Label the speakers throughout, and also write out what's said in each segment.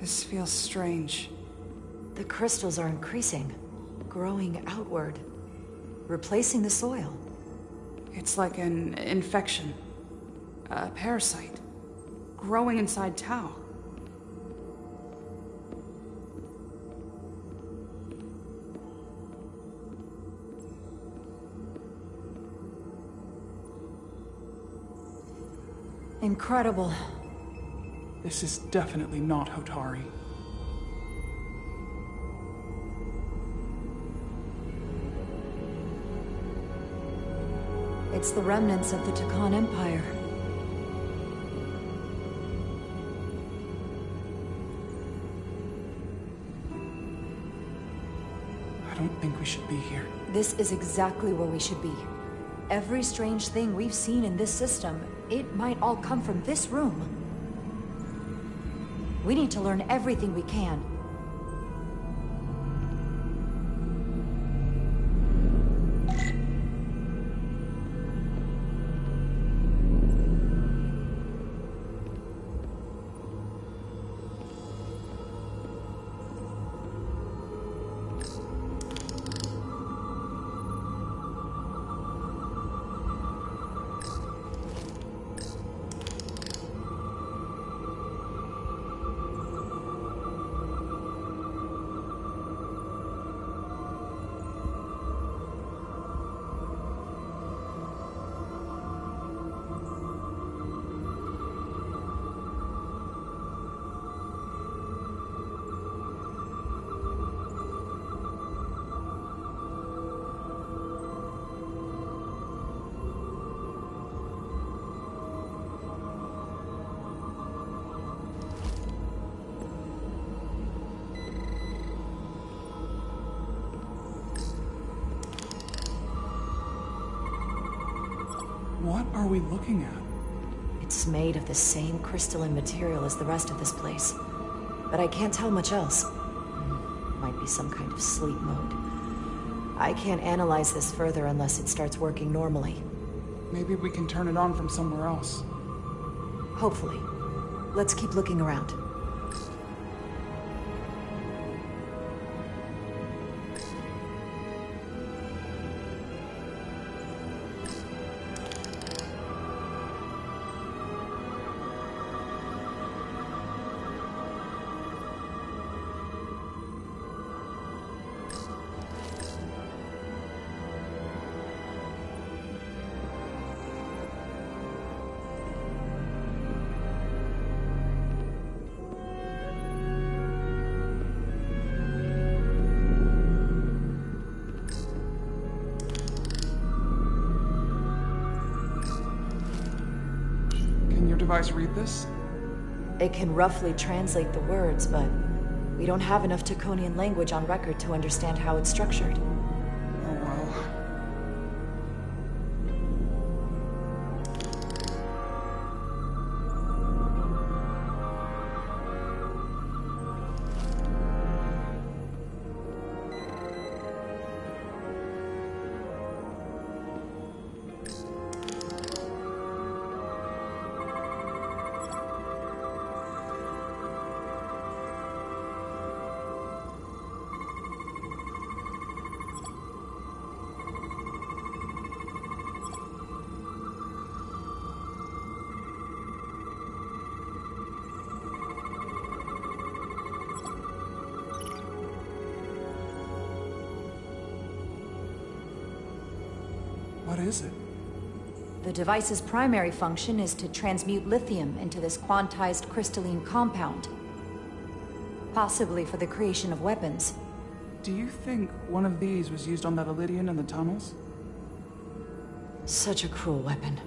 Speaker 1: This feels strange.
Speaker 2: The crystals are increasing, growing outward, replacing the soil.
Speaker 1: It's like an infection. A parasite. Growing inside Tau.
Speaker 2: Incredible.
Speaker 1: This is definitely not Hotari.
Speaker 2: It's the remnants of the Takan Empire.
Speaker 1: I don't think we should be here.
Speaker 2: This is exactly where we should be. Every strange thing we've seen in this system, it might all come from this room. We need to learn everything we can.
Speaker 1: What are we looking at?
Speaker 2: It's made of the same crystalline material as the rest of this place. But I can't tell much else. Might be some kind of sleep mode. I can't analyze this further unless it starts working normally.
Speaker 1: Maybe we can turn it on from somewhere else.
Speaker 2: Hopefully. Let's keep looking around.
Speaker 1: Device read this?
Speaker 2: It can roughly translate the words, but we don't have enough Taconian language on record to understand how it's structured.
Speaker 1: Oh well. What is it?
Speaker 2: The device's primary function is to transmute lithium into this quantized crystalline compound. Possibly for the creation of weapons.
Speaker 1: Do you think one of these was used on that Elydian in the tunnels?
Speaker 2: Such a cruel weapon.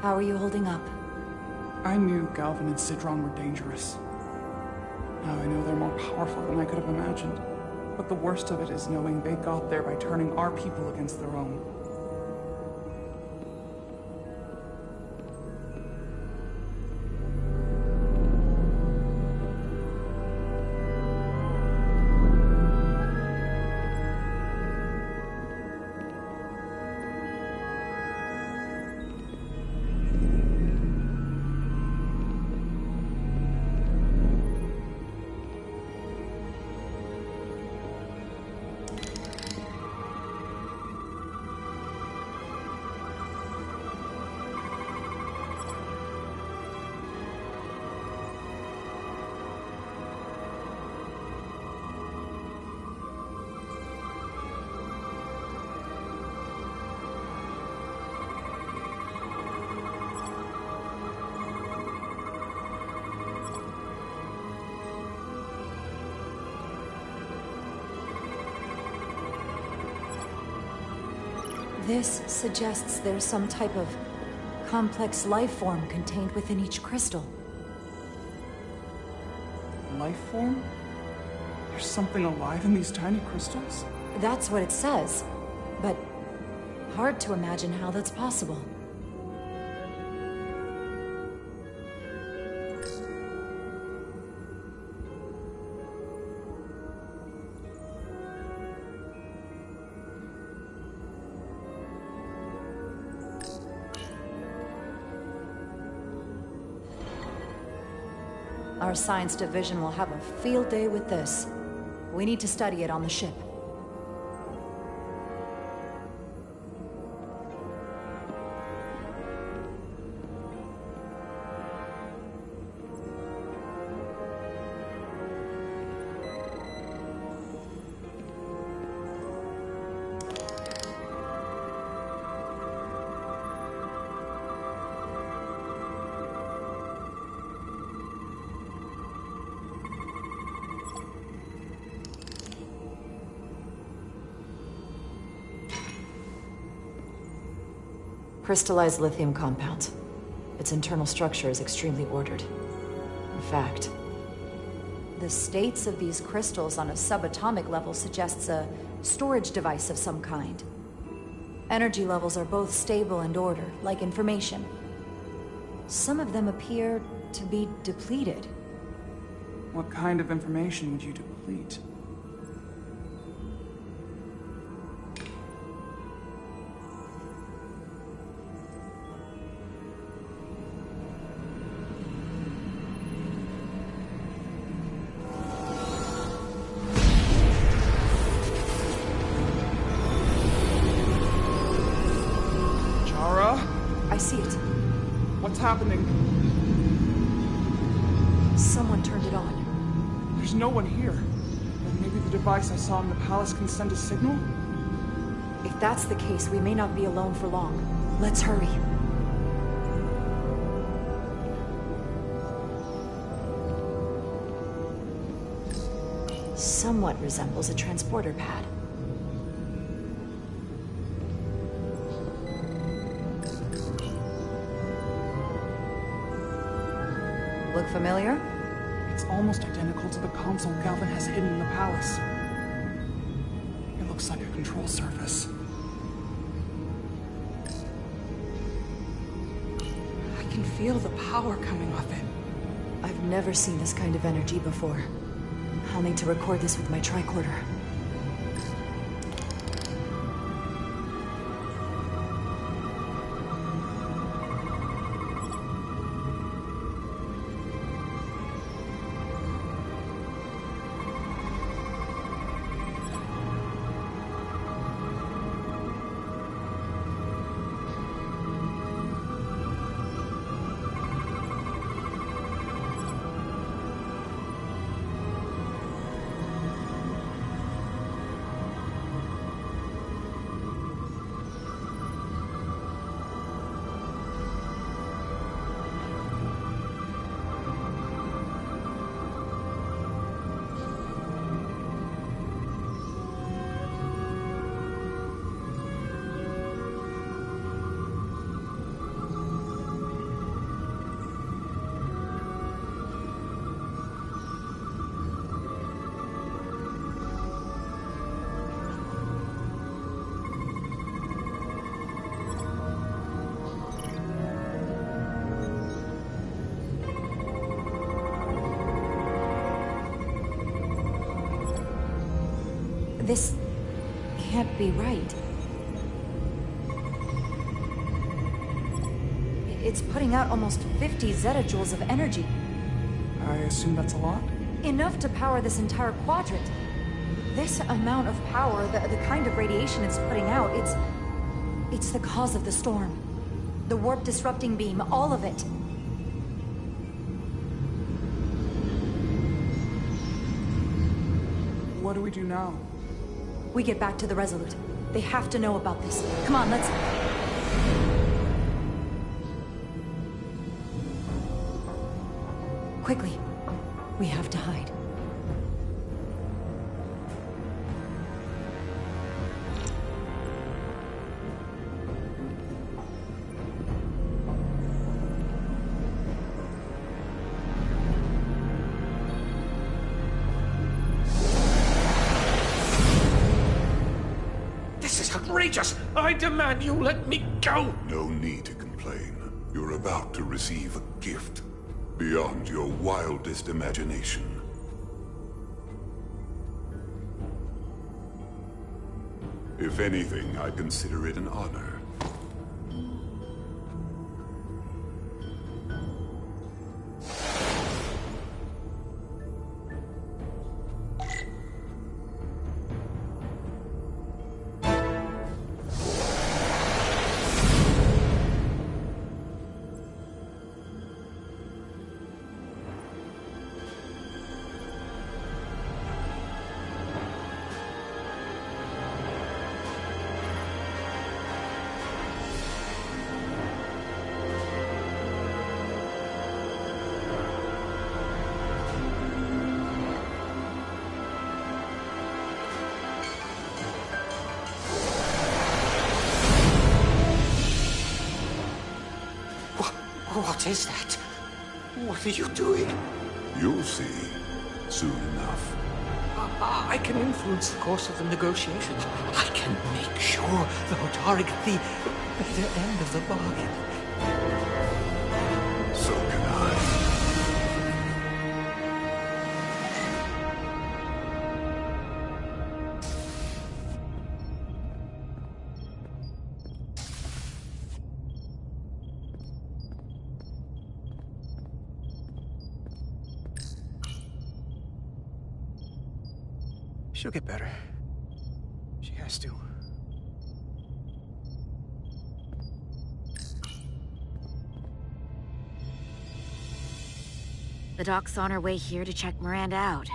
Speaker 3: How are you holding up?
Speaker 1: I knew Galvin and Sidron were dangerous. Now I know they're more powerful than I could have imagined. But the worst of it is knowing they got there by turning our people against their own.
Speaker 2: This suggests there's some type of complex life form contained within each crystal.
Speaker 1: Life form? There's something alive in these tiny crystals?
Speaker 2: That's what it says, but hard to imagine how that's possible. Our science division will have a field day with this. We need to study it on the ship. Crystallized lithium compound. Its internal structure is extremely ordered. In fact, the states of these crystals on a subatomic level suggests a storage device of some kind. Energy levels are both stable and ordered, like information. Some of them appear to be depleted.
Speaker 1: What kind of information would you deplete?
Speaker 2: I see it.
Speaker 1: What's happening?
Speaker 2: Someone turned it on.
Speaker 1: There's no one here. But maybe the device I saw in the palace can send a signal?
Speaker 2: If that's the case, we may not be alone for long. Let's hurry. Somewhat resembles a transporter pad. Look familiar?
Speaker 1: It's almost identical to the console Galvin has hidden in the palace. It looks like a control surface. I can feel the power coming off it.
Speaker 2: I've never seen this kind of energy before. I'll need to record this with my tricorder. This can't be right. It's putting out almost 50 zettajoules of energy.
Speaker 1: I assume that's a lot?
Speaker 2: Enough to power this entire quadrant. This amount of power, the kind of radiation it's putting out, it's the cause of the storm. The warp disrupting beam, all of it.
Speaker 1: What do we do now?
Speaker 2: We get back to the Resolute. They have to know about this. Come on, let's... Quickly. We have to hide.
Speaker 3: This is outrageous! I demand you let me go!
Speaker 4: No need to complain. You're about to receive a gift beyond your wildest imagination. If anything, I consider it an honor.
Speaker 3: What is that? What are you doing?
Speaker 4: You'll see soon enough.
Speaker 3: I can influence the course of the negotiations. I can make sure the Hotari get the better end of the bargain.
Speaker 4: So can I.
Speaker 1: She'll get better. She has to.
Speaker 5: The doc's on her way here to check Miranda out.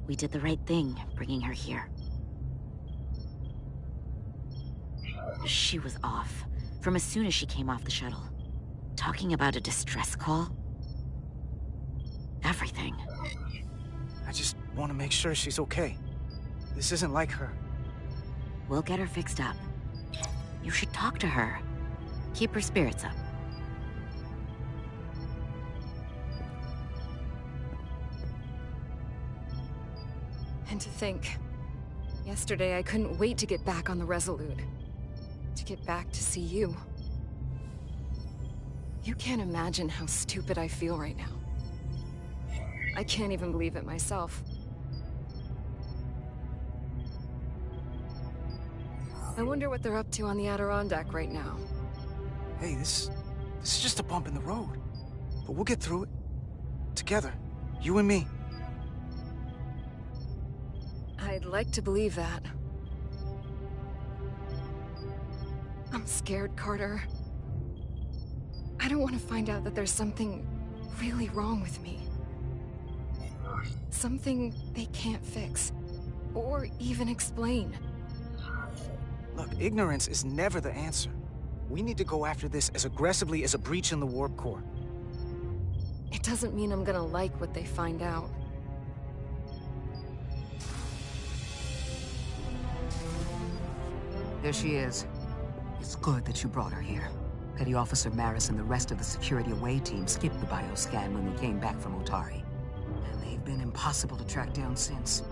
Speaker 5: We did the right thing, bringing her here. She was off, from as soon as she came off the shuttle. Talking about a distress call. Everything.
Speaker 1: I just want to make sure she's okay. This isn't like her.
Speaker 5: We'll get her fixed up. You should talk to her. Keep her spirits up.
Speaker 6: And to think, yesterday I couldn't wait to get back on the Resolute. To get back to see you. You can't imagine how stupid I feel right now. I can't even believe it myself. I wonder what they're up to on the Adirondack right now.
Speaker 1: Hey, this is just a bump in the road. But we'll get through it. Together. You and me.
Speaker 6: I'd like to believe that. I'm scared, Carter. I don't want to find out that there's something really wrong with me. Something they can't fix. Or even explain.
Speaker 1: Look, ignorance is never the answer. We need to go after this as aggressively as a breach in the warp core.
Speaker 6: It doesn't mean I'm gonna like what they find out.
Speaker 7: There she is. It's good that you brought her here. Petty Officer Maris and the rest of the security away team skipped the bioscan when we came back from Otari. And they've been impossible to track down since.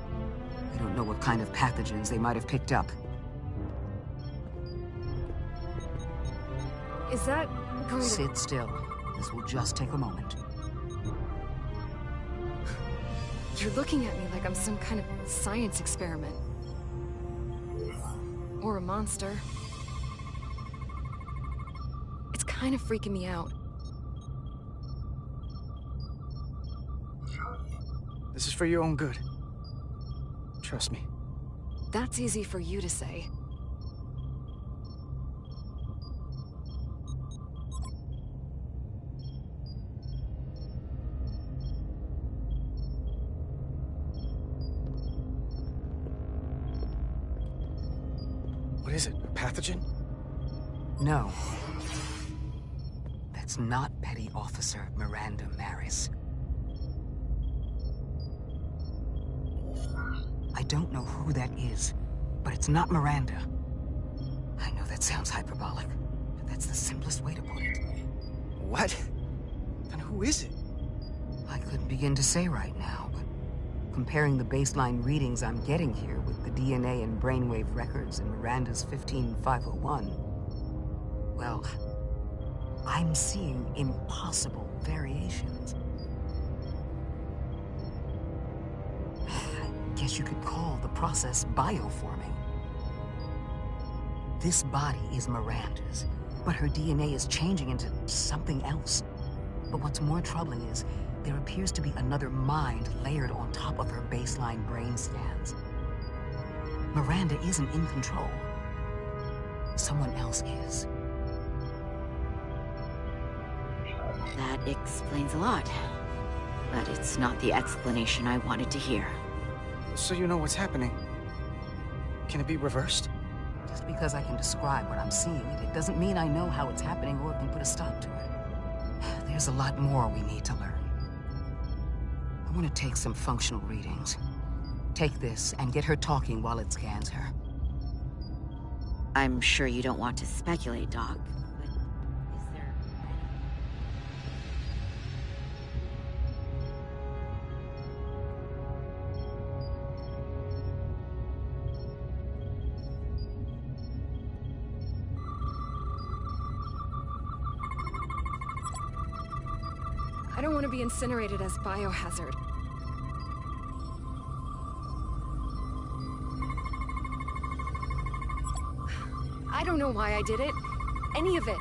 Speaker 7: We don't know what kind of pathogens they might have picked up.
Speaker 6: Is that going to...
Speaker 7: Sit still. This will just take a moment.
Speaker 6: You're looking at me like I'm some kind of science experiment. Or a monster. It's kind of freaking me out.
Speaker 1: This is for your own good. Trust me.
Speaker 6: That's easy for you to say.
Speaker 1: What is it? A pathogen?
Speaker 7: No. That's not Petty Officer Miranda Maris. I don't know who that is, but it's not Miranda. I know that sounds hyperbolic, but that's the simplest way to put it.
Speaker 1: What? Then who is it?
Speaker 7: I couldn't begin to say right now, but comparing the baseline readings I'm getting here with the DNA and brainwave records in Miranda's 15501, well, I'm seeing impossible variations. I guess you could call the process bioforming. This body is Miranda's, but her DNA is changing into something else. But what's more troubling is there appears to be another mind layered on top of her baseline brain scans. Miranda isn't in control. Someone else is.
Speaker 5: That explains a lot. But it's not the explanation I wanted to hear.
Speaker 1: So you know what's happening. Can it be reversed?
Speaker 7: Just because I can describe what I'm seeing, it doesn't mean I know how it's happening or can put a stop to it. There's a lot more we need to learn. I want to take some functional readings. Take this and get her talking while it scans her.
Speaker 5: I'm sure you don't want to speculate, Doc, but is there...
Speaker 6: I don't want to be incinerated as biohazard. I don't know why I did it. Any of it.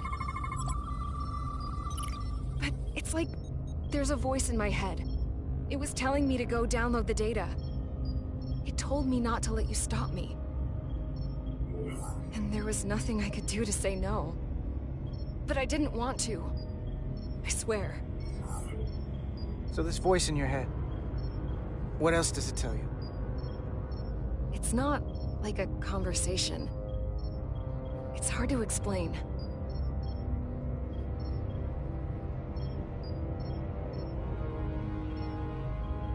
Speaker 6: But it's like there's a voice in my head. It was telling me to go download the data. It told me not to let you stop me. And there was nothing I could do to say no. But I didn't want to. I swear.
Speaker 1: So this voice in your head, what else does it tell you?
Speaker 6: It's not like a conversation. It's hard to explain.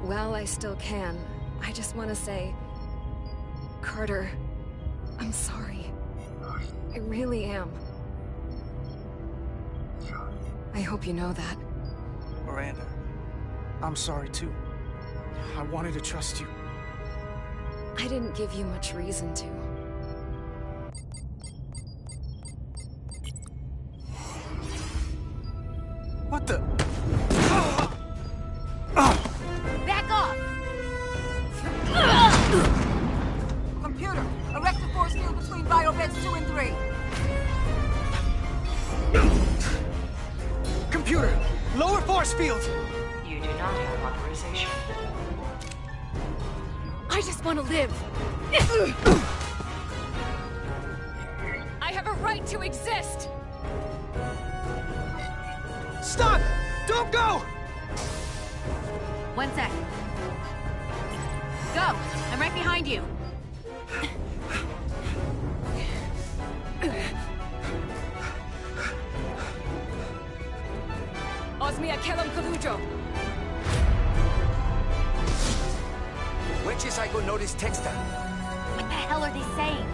Speaker 6: While I still can, I just want to say, Carter, I'm sorry. I really am. I hope you know that.
Speaker 1: Miranda, I'm sorry too. I wanted to trust you.
Speaker 6: I didn't give you much reason to.
Speaker 1: What the?
Speaker 5: Back off!
Speaker 7: Computer, erect a force field between biobeds 2 and 3.
Speaker 1: Computer, lower force field!
Speaker 8: You do not have authorization.
Speaker 6: I just want to live. I have a right to exist.
Speaker 1: Stop! Don't go!
Speaker 5: 1 sec. Go! I'm right behind you.
Speaker 6: Osmia Kellam Kalujo.
Speaker 3: Wenches I go notice texta.
Speaker 5: What the hell are they saying?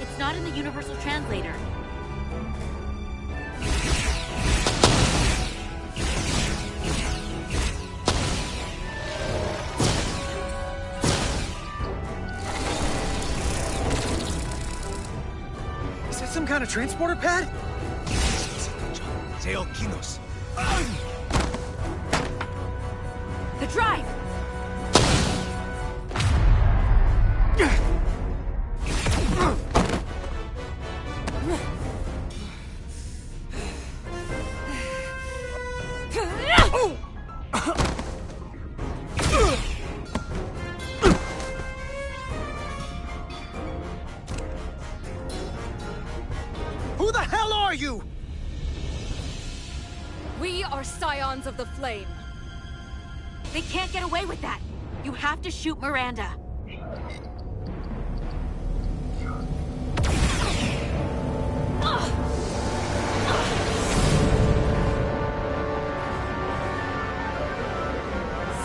Speaker 5: It's not in the Universal Translator.
Speaker 1: Is that some kind of transporter pad?
Speaker 5: The drive!
Speaker 3: Who the hell are you?
Speaker 6: We are Scions of the Flame.
Speaker 5: They can't get away with that. You have to shoot Miranda.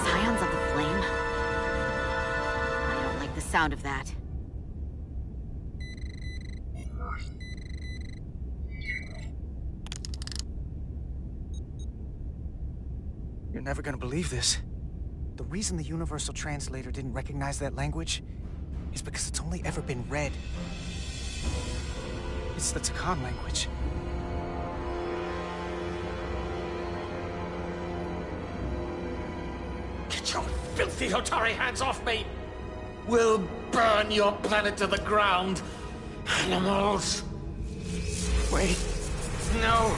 Speaker 5: Scions of the Flame? I don't like the sound of that.
Speaker 3: You're never gonna believe this. The reason the Universal Translator didn't recognize that language is because it's only ever been read. It's the Takan language.
Speaker 9: Get your filthy Hotari hands off me! We'll burn your planet to the ground! Animals!
Speaker 3: Wait.
Speaker 9: No!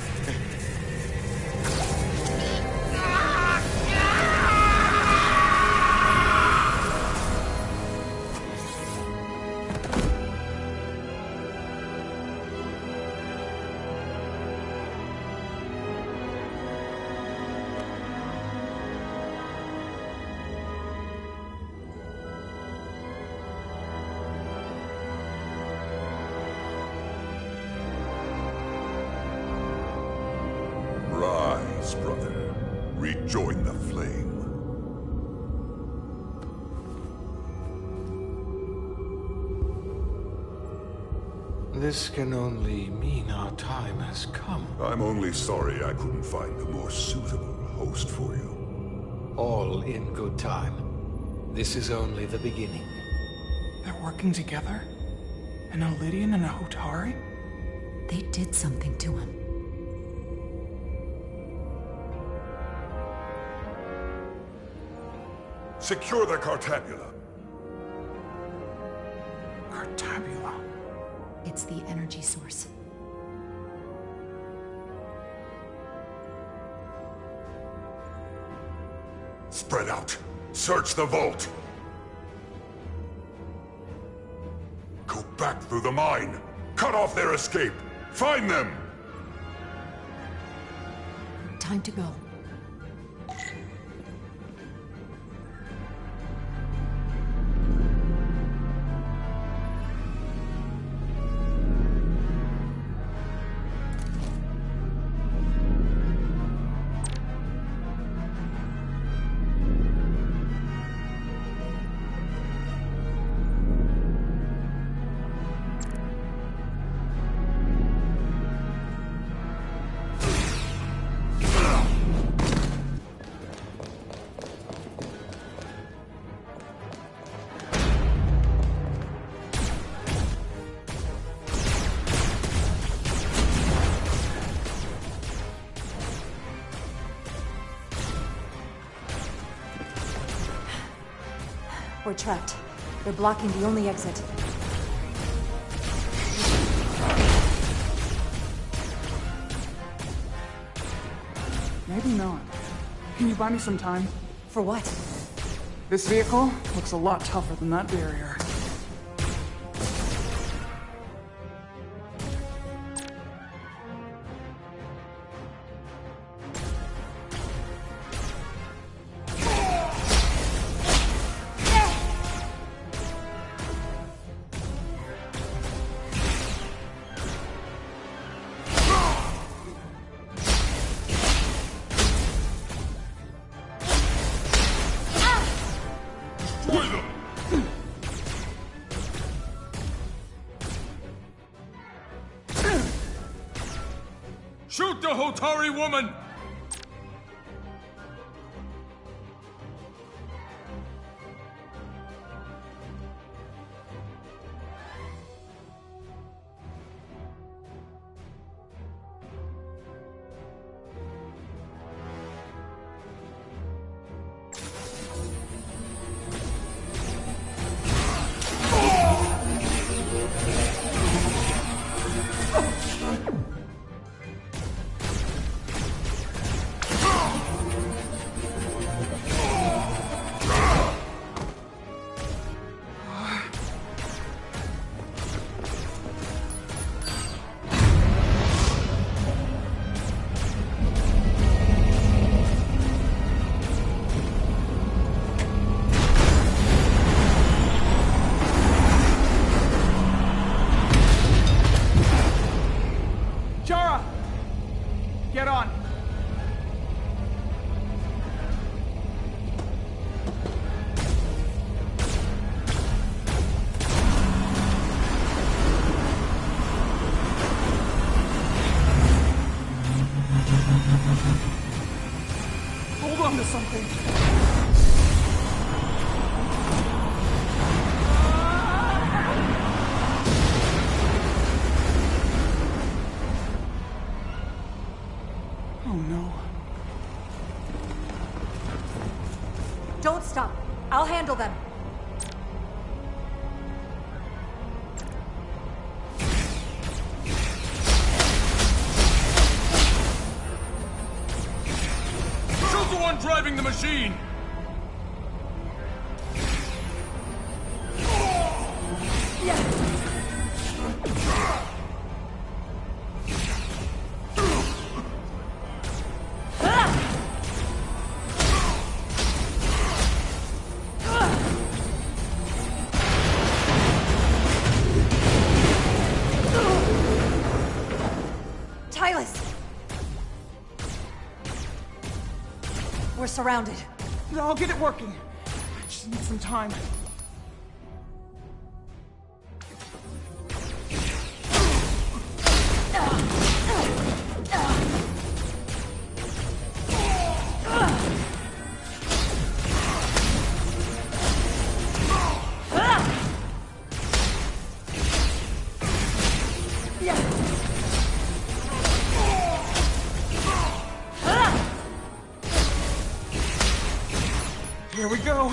Speaker 4: Rise, brother. Rejoin the flame.
Speaker 9: This can only mean our time has come.
Speaker 4: I'm only sorry I couldn't find a more suitable host for you.
Speaker 9: All in good time. This is only the beginning.
Speaker 1: They're working together? An Elidian and a Hotari?
Speaker 2: They did something to him.
Speaker 4: Secure the Cartabula.
Speaker 1: Cartabula.
Speaker 2: It's the energy source.
Speaker 4: Spread out. Search the vault. Go back through the mine. Cut off their escape. Find them!
Speaker 2: Time to go. We're trapped. They're blocking the only exit.
Speaker 1: Maybe not. Can you buy me some time?
Speaker 2: For what?
Speaker 1: This vehicle looks a lot tougher than that barrier.
Speaker 9: Shoot the Hotari woman!
Speaker 1: something. Oh no.
Speaker 2: Don't stop. I'll handle them.
Speaker 10: Shoot the one driving the machine!
Speaker 2: We're surrounded.
Speaker 1: I'll get it working. I just need some time. Here we go.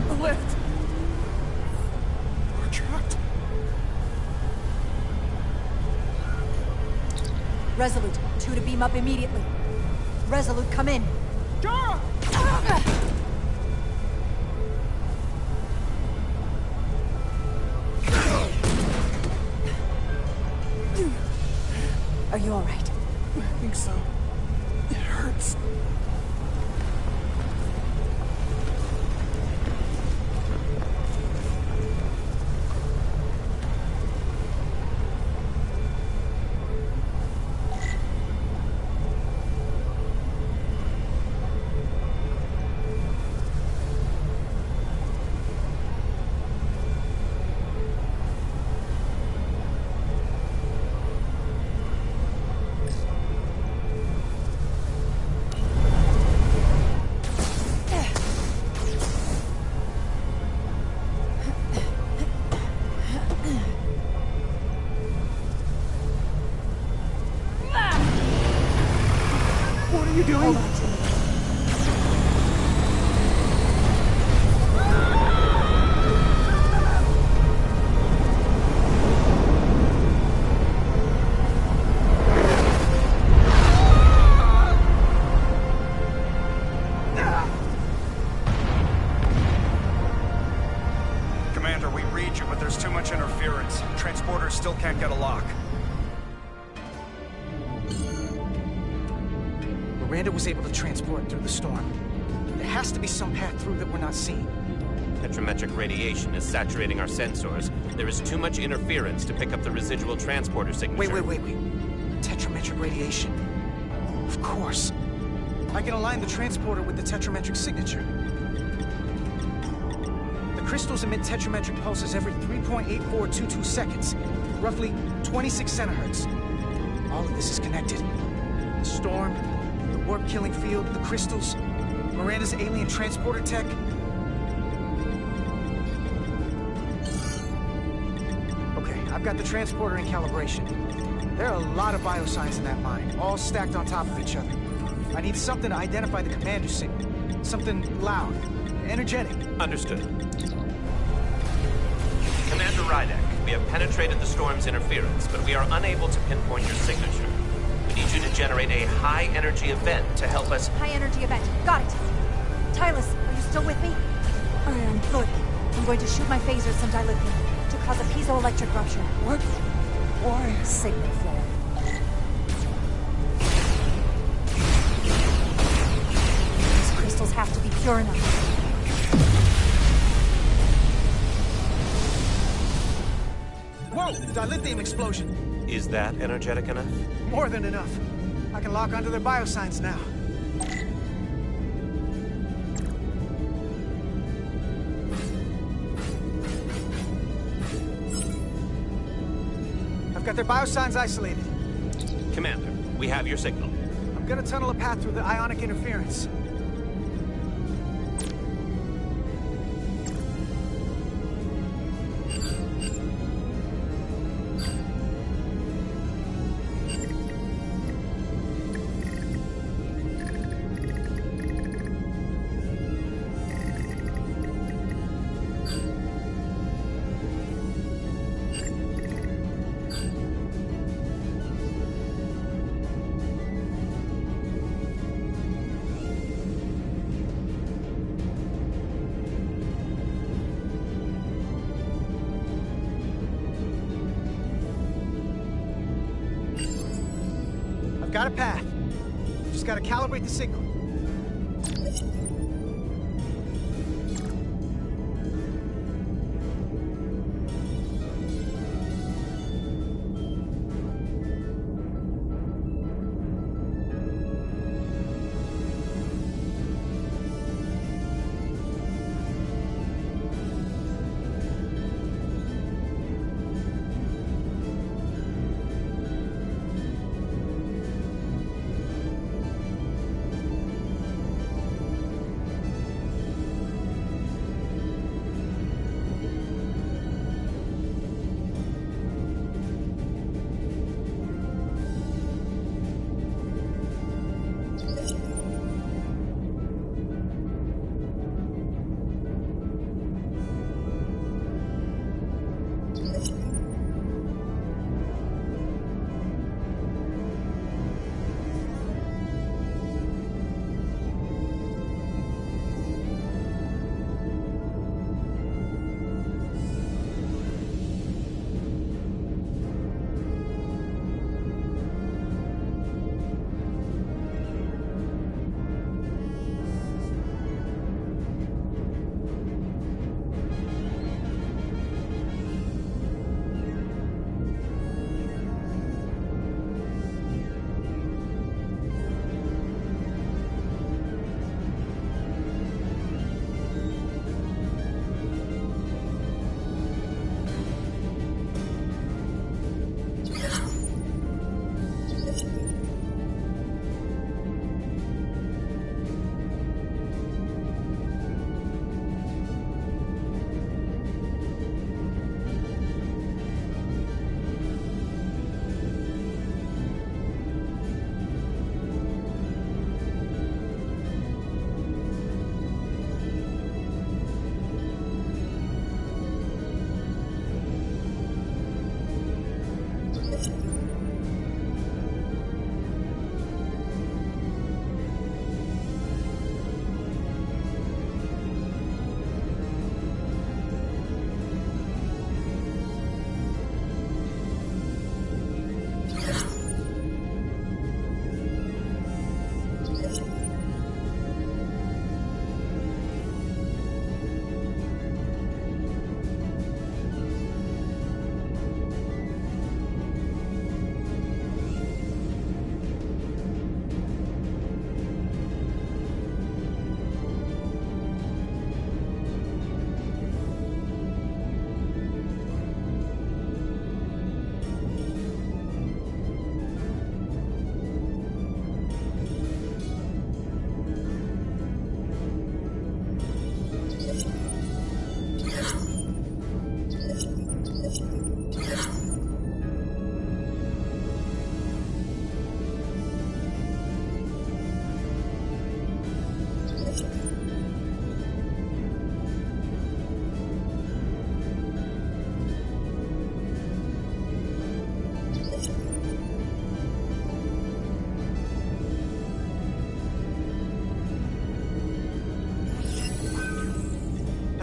Speaker 1: The lift. We're trapped.
Speaker 2: Resolute, 2 to beam up immediately. Resolute, come in.
Speaker 1: Dara!
Speaker 2: Are you all right?
Speaker 1: I think so. It hurts. What are you doing?
Speaker 2: Hold on to me.
Speaker 3: Commander, we read you, but there's too much interference. Transporters still can't get a lock. Miranda was able to transport through the storm. There has to be some path through that we're not seeing.
Speaker 11: Tetrametric radiation is saturating our sensors. There is too much interference to pick up the residual transporter signature.
Speaker 3: Wait. Tetrametric radiation? Of course. I can align the transporter with the tetrametric signature. The crystals emit tetrametric pulses every 3.8422 seconds, roughly 26 centihertz. All of this is connected. The storm, the warp-killing field, the crystals, Miranda's alien transporter tech. Okay, I've got the transporter in calibration. There are a lot of bioscience in that mine, all stacked on top of each other. I need something to identify the commander signal. Something loud, energetic.
Speaker 11: Understood. Commander Rydek, we have penetrated the storm's interference, but we are unable to pinpoint your signature. We need you to generate a high-energy event to help us...
Speaker 2: High-energy event. Got it. Tylus, are you still with me? I am. Good. I'm going to shoot my phaser at some dilithium to cause a piezoelectric rupture.
Speaker 1: What? Why?
Speaker 2: Signal flare. These crystals have to be pure enough.
Speaker 3: lithium explosion.
Speaker 11: Is that energetic enough?
Speaker 3: More than enough. I can lock onto their biosigns now. I've got their biosigns isolated.
Speaker 11: Commander, we have your signal.
Speaker 3: I'm gonna tunnel a path through the ionic interference. Got a path. Just gotta calibrate the signal.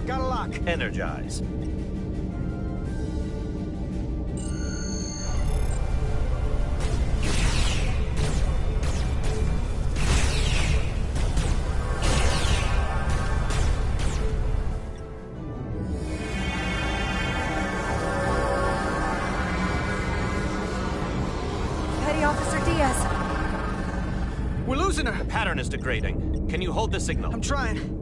Speaker 3: Got a lock.
Speaker 11: Energize.
Speaker 3: We're losing her!
Speaker 11: The pattern is degrading. Can you hold the signal?
Speaker 3: I'm trying.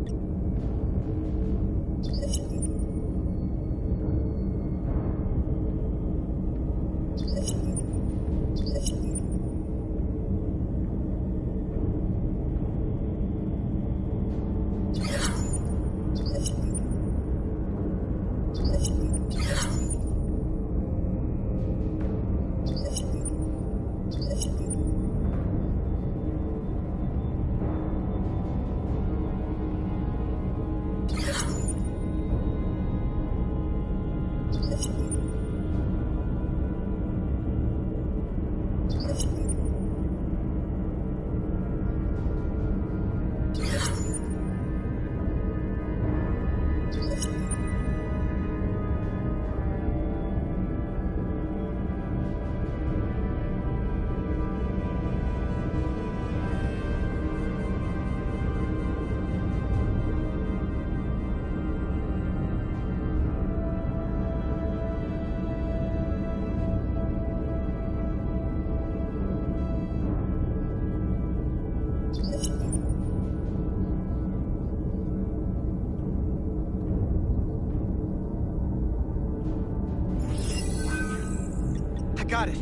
Speaker 3: Got it.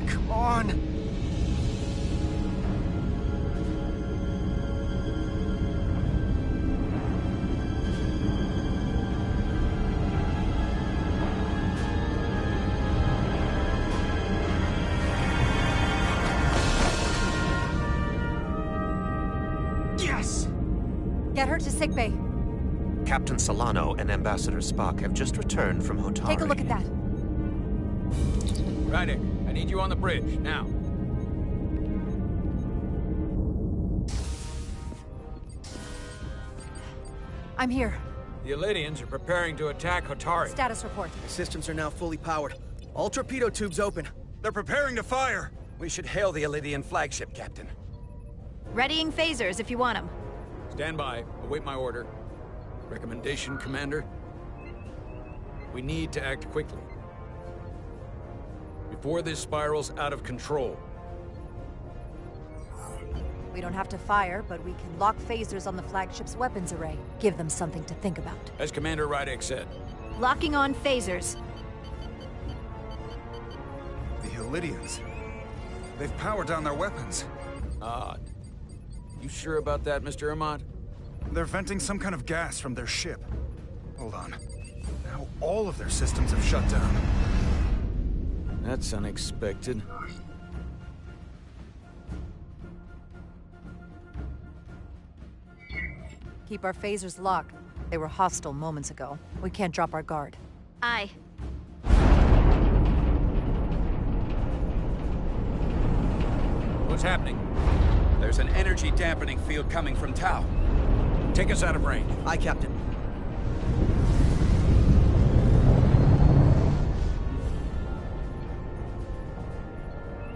Speaker 3: Come on. Yes!
Speaker 2: Get her to sickbay.
Speaker 11: Captain Solano and Ambassador Spock have just returned from Hotari.
Speaker 2: Take a look at that.
Speaker 10: Rydick, I need you on the bridge, now.
Speaker 2: I'm here.
Speaker 10: The Elydians are preparing to attack Hotari.
Speaker 2: Status report.
Speaker 3: The systems are now fully powered. All torpedo tubes open.
Speaker 12: They're preparing to fire!
Speaker 13: We should hail the Elydian flagship, Captain.
Speaker 14: Readying phasers if you want them.
Speaker 10: Stand by. Await my order. Recommendation, Commander? We need to act quickly. Before this spirals out of control.
Speaker 2: We don't have to fire, but we can lock phasers on the flagship's weapons array. Give them something to think about.
Speaker 10: As Commander Rydick said.
Speaker 14: Locking on phasers.
Speaker 12: The Elydians. They've powered down their weapons.
Speaker 10: You sure about that, Mr. Amant?
Speaker 12: They're venting some kind of gas from their ship. Hold on. Now all of their systems have shut down.
Speaker 10: That's unexpected.
Speaker 2: Keep our phasers locked. They were hostile moments ago. We can't drop our guard.
Speaker 14: Aye.
Speaker 10: What's happening?
Speaker 13: There's an energy dampening field coming from Tau.
Speaker 10: Take us out of range.
Speaker 3: Aye, Captain.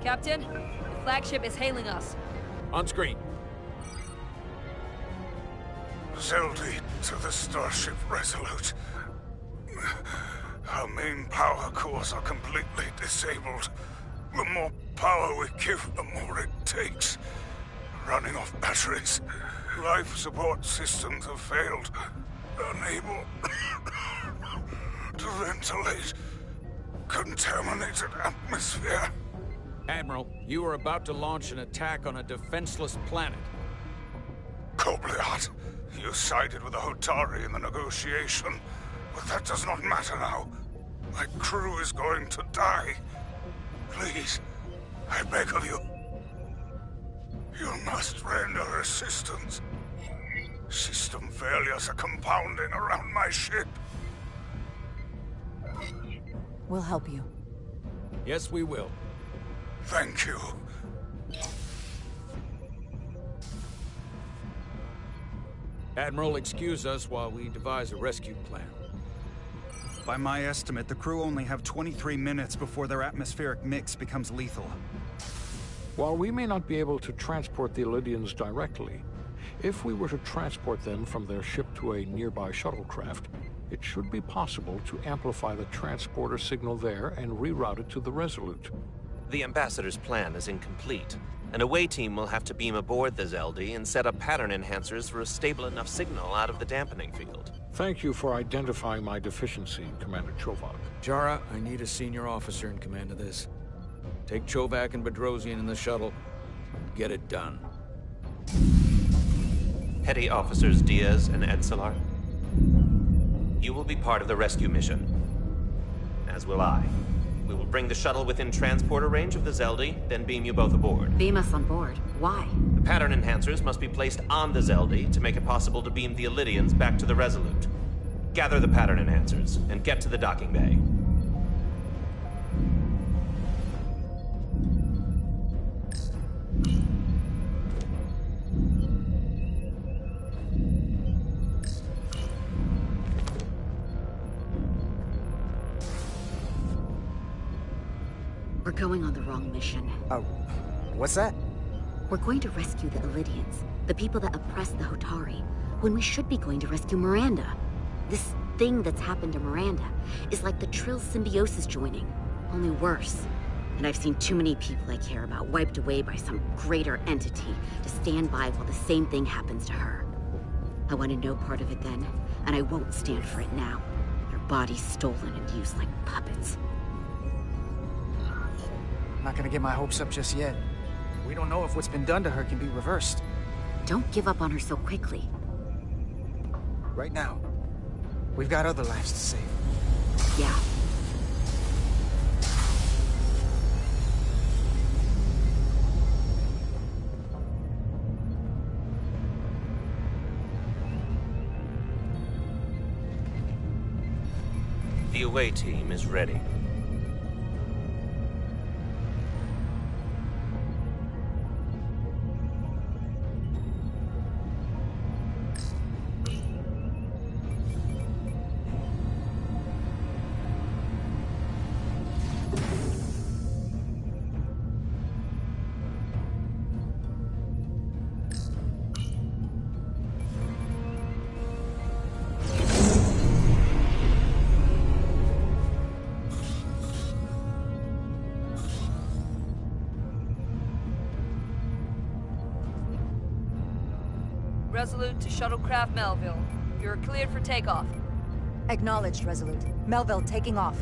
Speaker 15: Captain, the flagship is hailing us.
Speaker 10: On screen.
Speaker 4: Zeldy to the Starship Resolute. Our main power cores are completely disabled. The more power we give, the more it takes. Running off batteries. Life support systems have failed. Unable to ventilate. Contaminated atmosphere.
Speaker 10: Admiral, you are about to launch an attack on a defenseless planet.
Speaker 4: Kobliat, you sided with the Hotari in the negotiation, but that does not matter now. My crew is going to die. Please, I beg of you. You must render assistance. System failures are compounding around my ship.
Speaker 2: We'll help you.
Speaker 10: Yes, we will.
Speaker 4: Thank you.
Speaker 10: Admiral, excuse us while we devise a rescue plan.
Speaker 12: By my estimate, the crew only have 23 minutes before their atmospheric mix becomes lethal.
Speaker 16: While we may not be able to transport the Elydians directly, if we were to transport them from their ship to a nearby shuttlecraft, it should be possible to amplify the transporter signal there and reroute it to the Resolute.
Speaker 11: The Ambassador's plan is incomplete. An away team will have to beam aboard the Zeldi and set up pattern enhancers for a stable enough signal out of the dampening field.
Speaker 16: Thank you for identifying my deficiency, Commander Chovak.
Speaker 10: Jara, I need a senior officer in command of this. Take Chovak and Bedrosian in the shuttle. Get it done.
Speaker 11: Petty Officers Diaz and Edslar, you will be part of the rescue mission. As will I. We will bring the shuttle within transporter range of the Zeldi, then beam you both aboard.
Speaker 5: Beam us on board. Why?
Speaker 11: The pattern enhancers must be placed on the Zeldi to make it possible to beam the Illidians back to the Resolute. Gather the pattern enhancers and get to the docking bay.
Speaker 5: We're going on the wrong mission.
Speaker 3: Oh, what's that?
Speaker 5: We're going to rescue the Illidians, the people that oppressed the Hotari, when we should be going to rescue Miranda. This thing that's happened to Miranda is like the Trill symbiosis joining, only worse. And I've seen too many people I care about wiped away by some greater entity to stand by while the same thing happens to her. I wanted no part of it then, and I won't stand for it now. Their bodies stolen and used like puppets.
Speaker 3: Not gonna get my hopes up just yet. We don't know if what's been done to her can be reversed.
Speaker 5: Don't give up on her so quickly.
Speaker 3: Right now, we've got other lives to save.
Speaker 5: Yeah.
Speaker 11: The away team is ready.
Speaker 15: Resolute to Shuttlecraft Melville. You're cleared for takeoff.
Speaker 2: Acknowledged, Resolute. Melville taking off.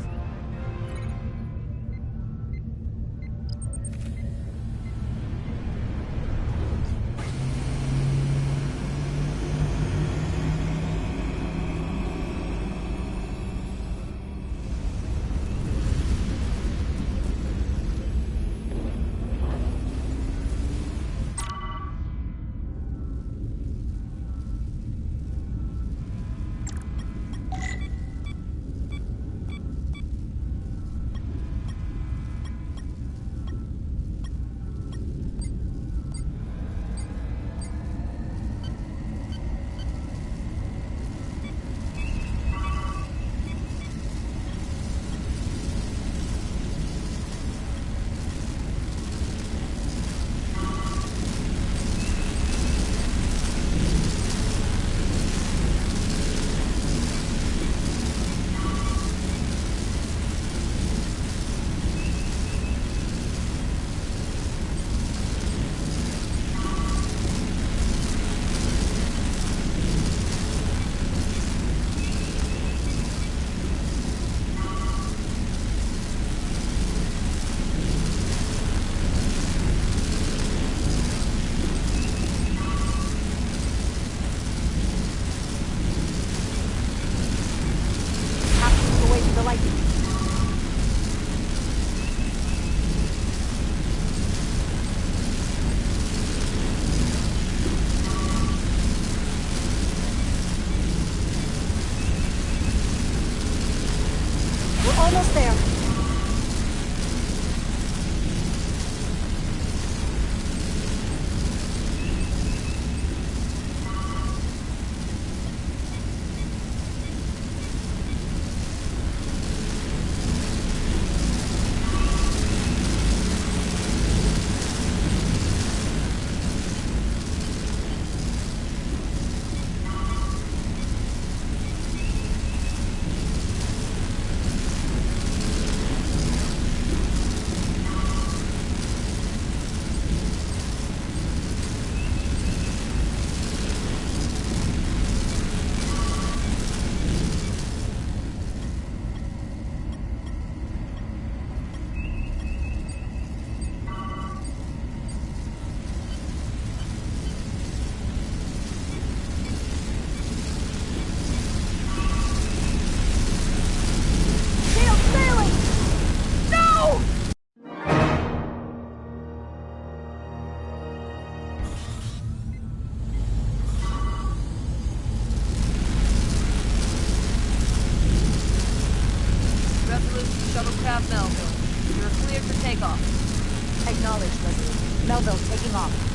Speaker 2: Melville, taking off.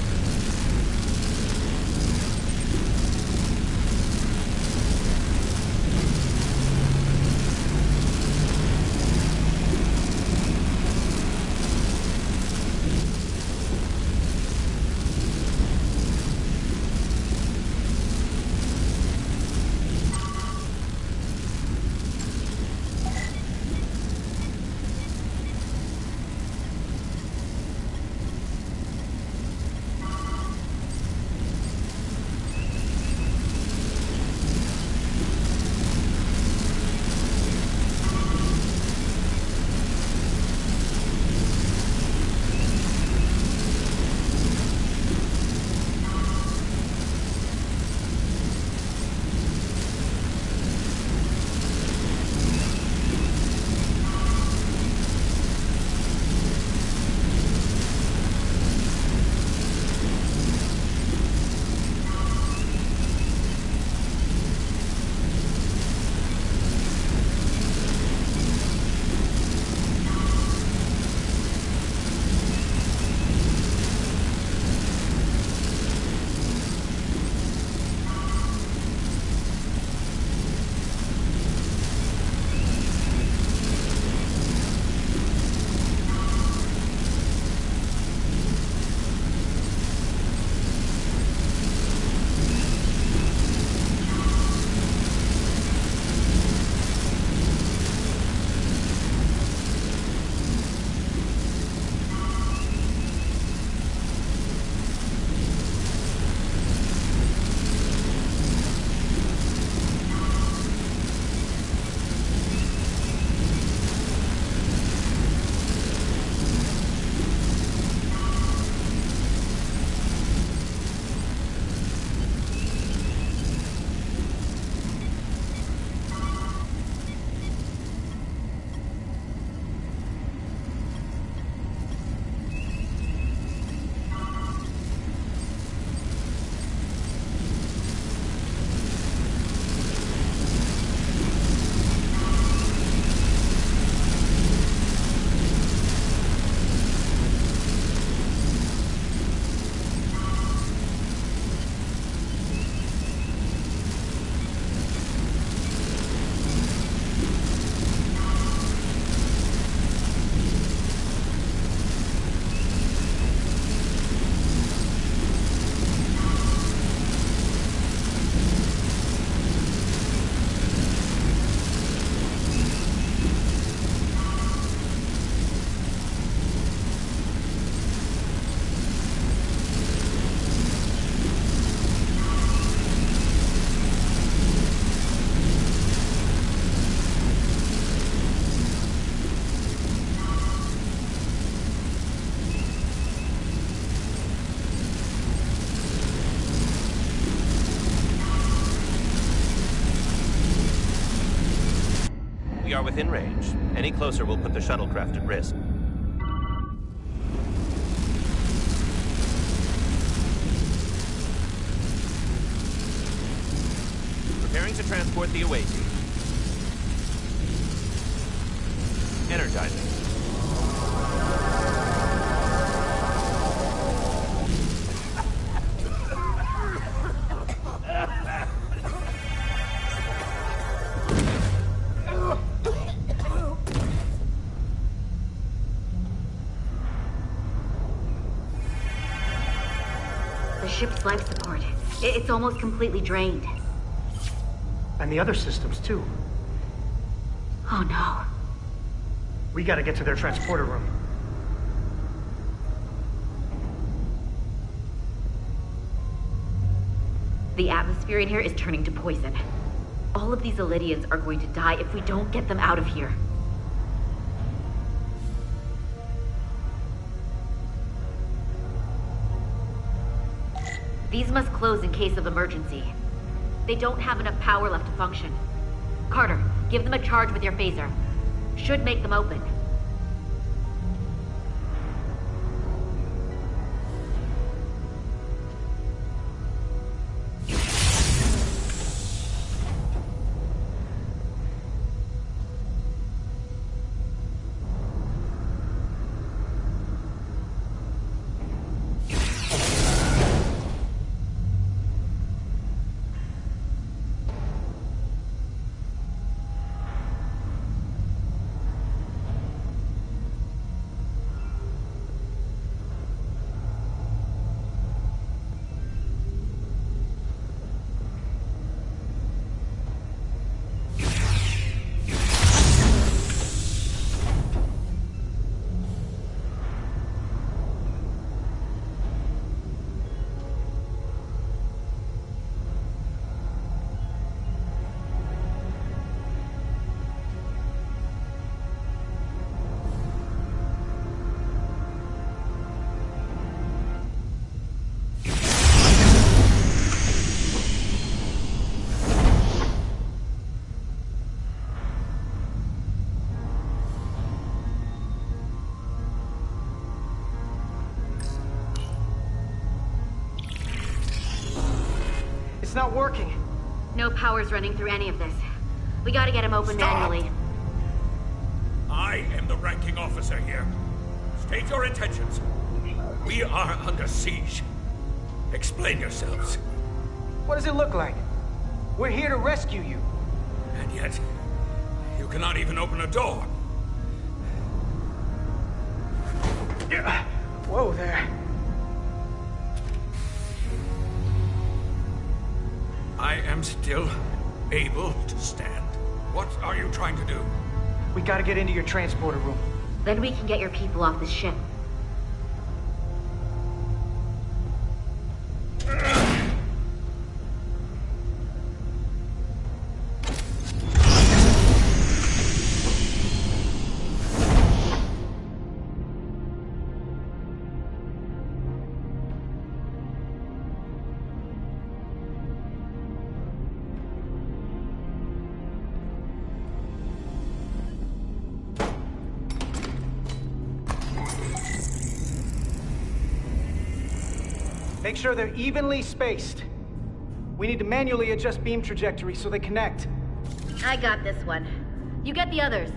Speaker 11: We are within range. Any closer will put the shuttlecraft at risk. Preparing to transport the away team. Energizing.
Speaker 5: The ship's life support. It's almost completely drained.
Speaker 17: And the other systems, too.
Speaker 5: Oh no.
Speaker 17: We gotta get to their transporter room.
Speaker 5: The atmosphere in here is turning to poison. All of these Elydians are going to die if we don't get them out of here. These must close in case of emergency. They don't have enough power left to function. Carter, give them a charge with your phaser. Should make them open.
Speaker 17: It's not working.
Speaker 5: No power's running through any of this. We gotta get him open manually.
Speaker 9: I am the ranking officer here. State your intentions. We are under siege. Explain yourselves.
Speaker 17: What does it look like? We're here to rescue you.
Speaker 9: And yet, you cannot even open a door.
Speaker 17: Whoa there.
Speaker 9: I am still able to stand. What are you trying to do?
Speaker 17: We gotta get into your transporter room.
Speaker 5: Then we can get your people off the ship.
Speaker 17: Make sure they're evenly spaced. We need to manually adjust beam trajectory so they connect.
Speaker 5: I got this one. You get the others.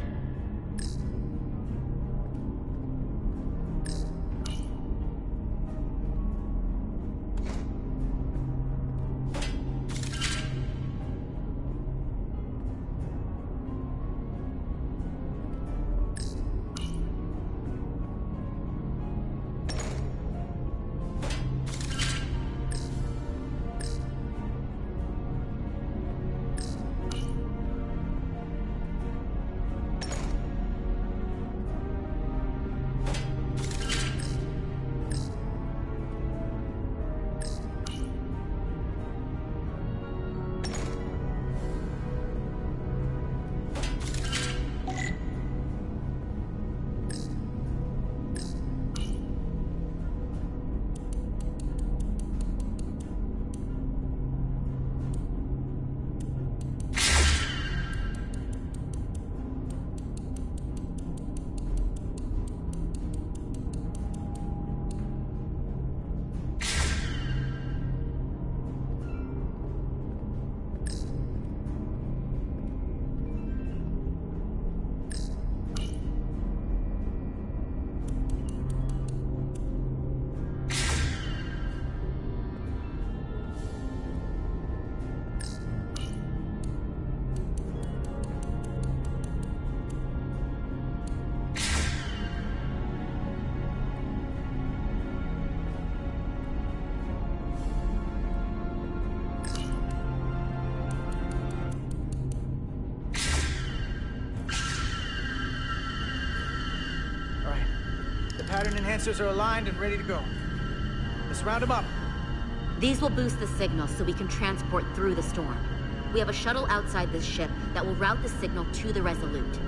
Speaker 3: Pattern enhancers are aligned and ready to go. Let's round them up.
Speaker 5: These will boost the signal so we can transport through the storm. We have a shuttle outside this ship that will route the signal to the Resolute.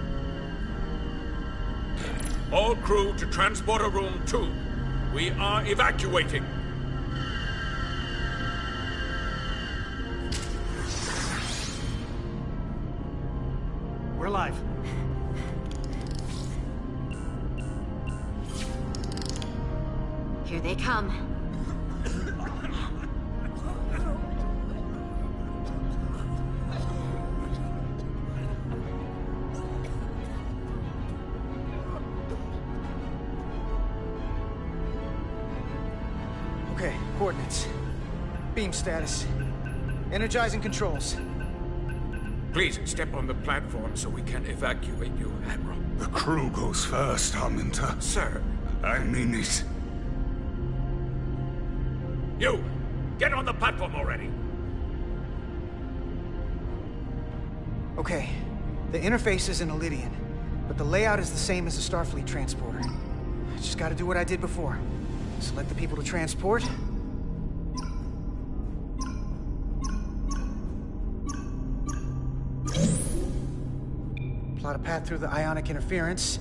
Speaker 9: All crew to Transporter Room 2. We are evacuating.
Speaker 3: We're live.
Speaker 5: Here they come.
Speaker 3: Okay, coordinates. Beam status. Energizing controls.
Speaker 9: Please step on the platform so we can evacuate you, Admiral.
Speaker 4: The crew goes first, Arminta.
Speaker 9: Sir.
Speaker 4: I mean it.
Speaker 9: You! Get on the platform already!
Speaker 3: Okay, the interface is in Elydian, but the layout is the same as a Starfleet transporter. I just gotta do what I did before. Select the people to transport. Plot a path through the ionic interference.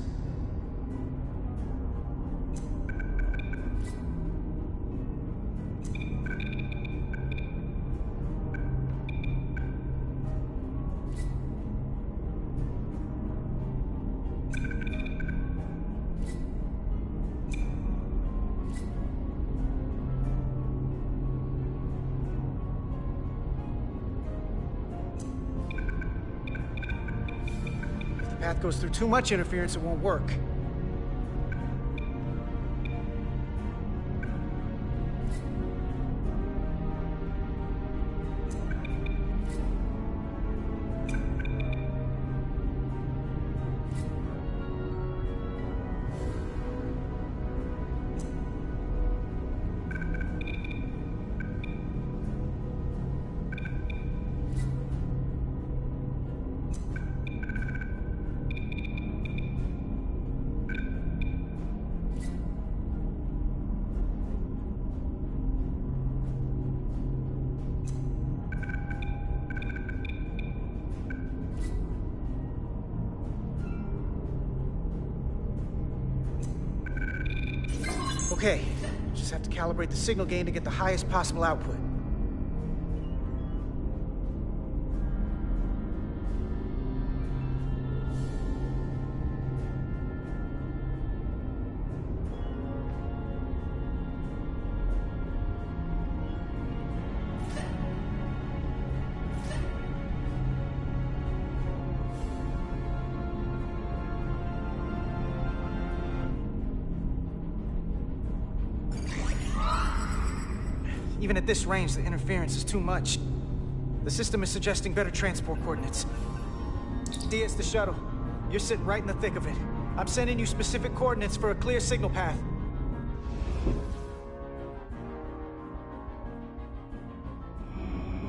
Speaker 17: path goes through too much interference, it won't work. Okay, just have to calibrate the signal gain to get the highest possible output. Even at this range, the interference is too much. The system is suggesting better transport coordinates. Diaz, the shuttle. You're sitting right in the thick of it. I'm sending you specific coordinates for a clear signal path.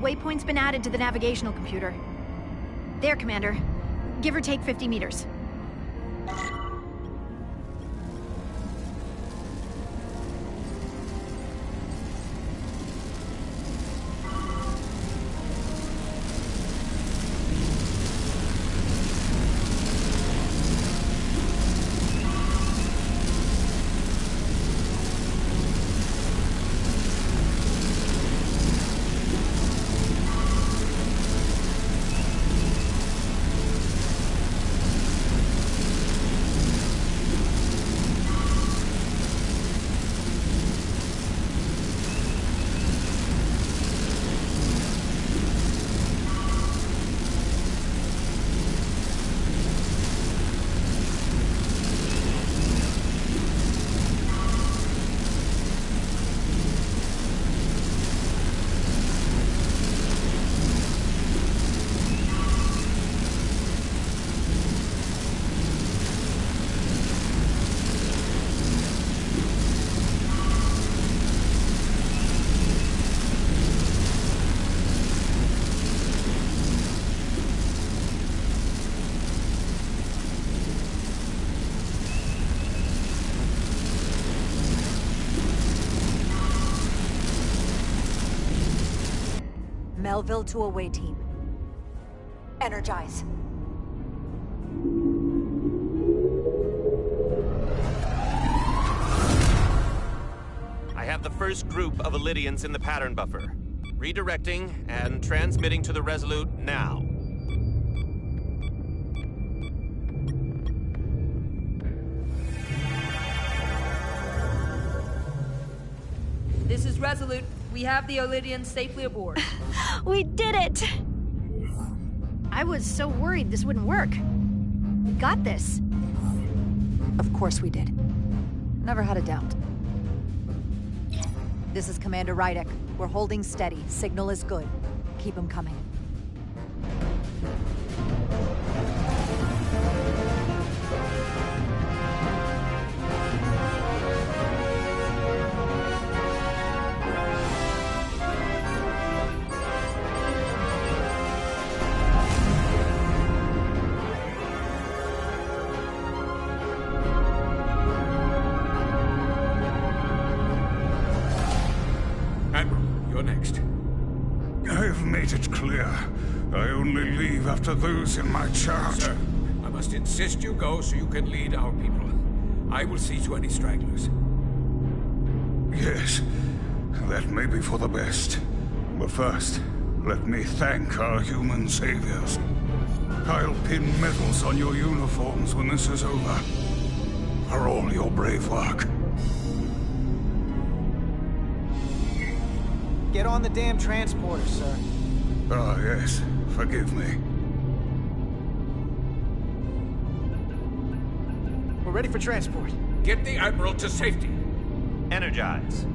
Speaker 14: Waypoint's been added to the navigational computer. There, Commander. Give or take 50 meters.
Speaker 2: Melville to away team. Energize.
Speaker 11: I have the first group of Illidians in the pattern buffer. Redirecting and transmitting to the Resolute now.
Speaker 15: This is Resolute. We have the Illidians safely aboard.
Speaker 14: We did it! I was so worried this wouldn't work. We got this.
Speaker 2: Of course we did. Never had a doubt. This is Commander Rydek. We're holding steady. Signal is good. Keep them coming.
Speaker 4: To those in my charge.
Speaker 9: Sir, I must insist you go so you can lead our people. I will see to any stragglers.
Speaker 4: Yes, that may be for the best. But first, let me thank our human saviors. I'll pin medals on your uniforms when this is over. For all your brave work.
Speaker 17: Get on the damn transporter, sir.
Speaker 4: Ah, yes. Forgive me.
Speaker 17: ready for transport.
Speaker 9: Get the Admiral to safety.
Speaker 11: Energize.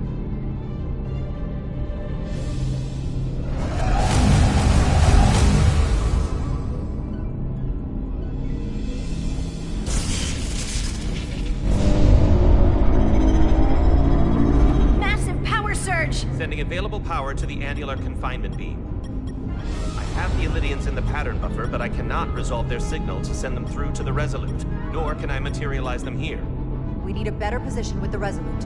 Speaker 14: Massive power surge!
Speaker 11: Sending available power to the annular confinement beam. I have the Illidians in the pattern buffer, but I cannot resolve their signal to send them through to the Resolute, nor can I materialize them here.
Speaker 2: We need a better position with the Resolute.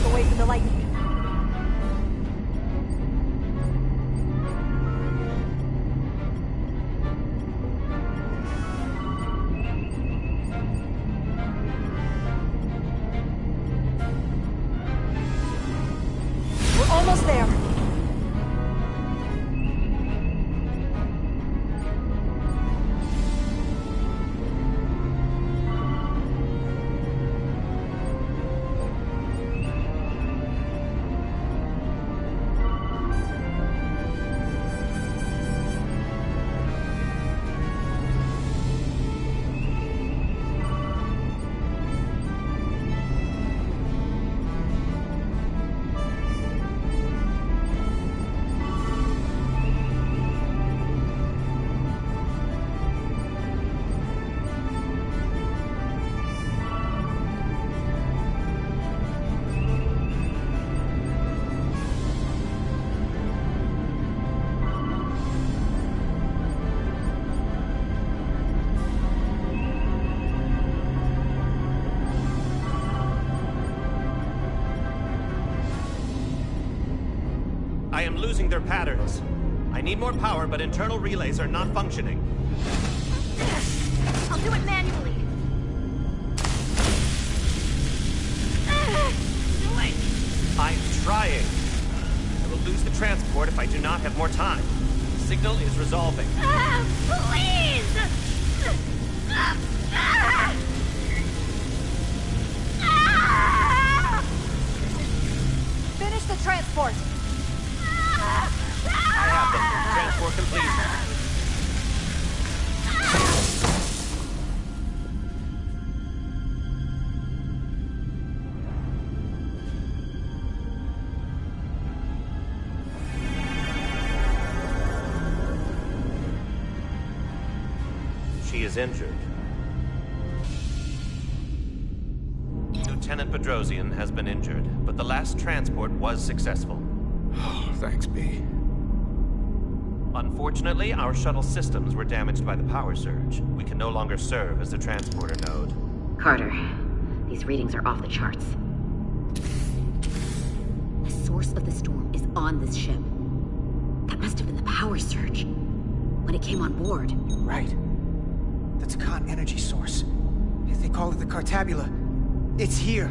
Speaker 2: Away from the lightning. We're almost there.
Speaker 11: I am losing their patterns. I need more power, but internal relays are not functioning.
Speaker 14: I'll do it manually.
Speaker 11: I'm trying. I will lose the transport if I do not have more time. The signal is resolving.
Speaker 14: Please!
Speaker 2: Finish the transport!
Speaker 11: I have them. Transport complete. She is injured. Lieutenant Bedrosian has been injured, but the last transport was successful.
Speaker 16: Thanks, B.
Speaker 11: Unfortunately, our shuttle systems were damaged by the power surge. We can no longer serve as the transporter node.
Speaker 5: Carter, these readings are off the charts. The source of the storm is on this ship. That must have been the power surge when it came on board.
Speaker 17: Right. That's a Khan energy source. If they call it the Cartabula, it's here.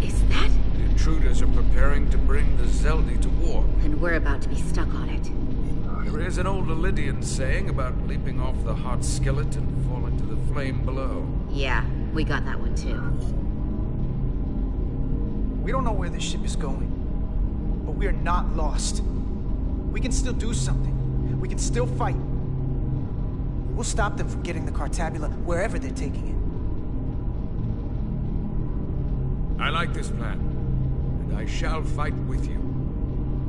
Speaker 5: Is that?
Speaker 13: The intruders are preparing to bring the Zeldi to war.
Speaker 5: And we're about to be stuck on it.
Speaker 13: There is an old Illidian saying about leaping off the hot skillet and falling to the flame below.
Speaker 5: Yeah, we got that one too.
Speaker 17: We don't know where this ship is going, but we are not lost. We can still do something. We can still fight. We'll stop them from getting the Cartabula wherever they're taking it.
Speaker 13: I like this plan, and I shall fight with you.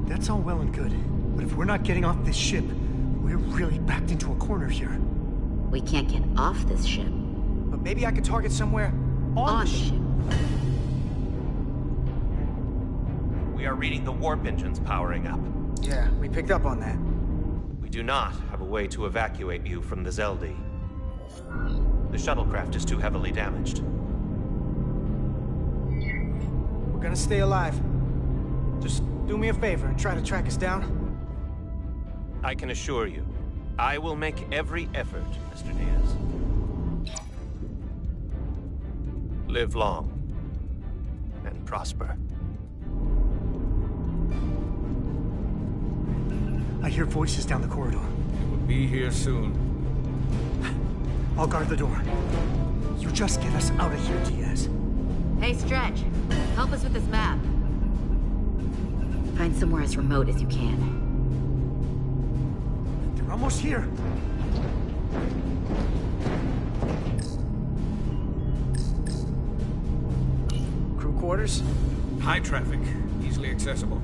Speaker 18: That's all well and good, but if we're not getting off this ship, we're really backed into a corner here.
Speaker 5: We can't get off this ship.
Speaker 17: But maybe I could target somewhere on the ship.
Speaker 11: We are reading the warp engines powering up.
Speaker 17: Yeah, we picked up on that.
Speaker 11: We do not have a way to evacuate you from the Zeldi. The shuttlecraft is too heavily damaged.
Speaker 17: We're gonna stay alive. Just do me a favor and try to track us down.
Speaker 11: I can assure you, I will make every effort, Mr. Diaz. Live long and prosper.
Speaker 18: I hear voices down the corridor.
Speaker 13: We'll be here soon.
Speaker 18: I'll guard the door. You just get us out of here, Diaz.
Speaker 5: Hey, Stretch. Help us with this map. Find somewhere as remote as you can.
Speaker 18: They're almost here.
Speaker 17: Crew quarters?
Speaker 13: High traffic, easily accessible.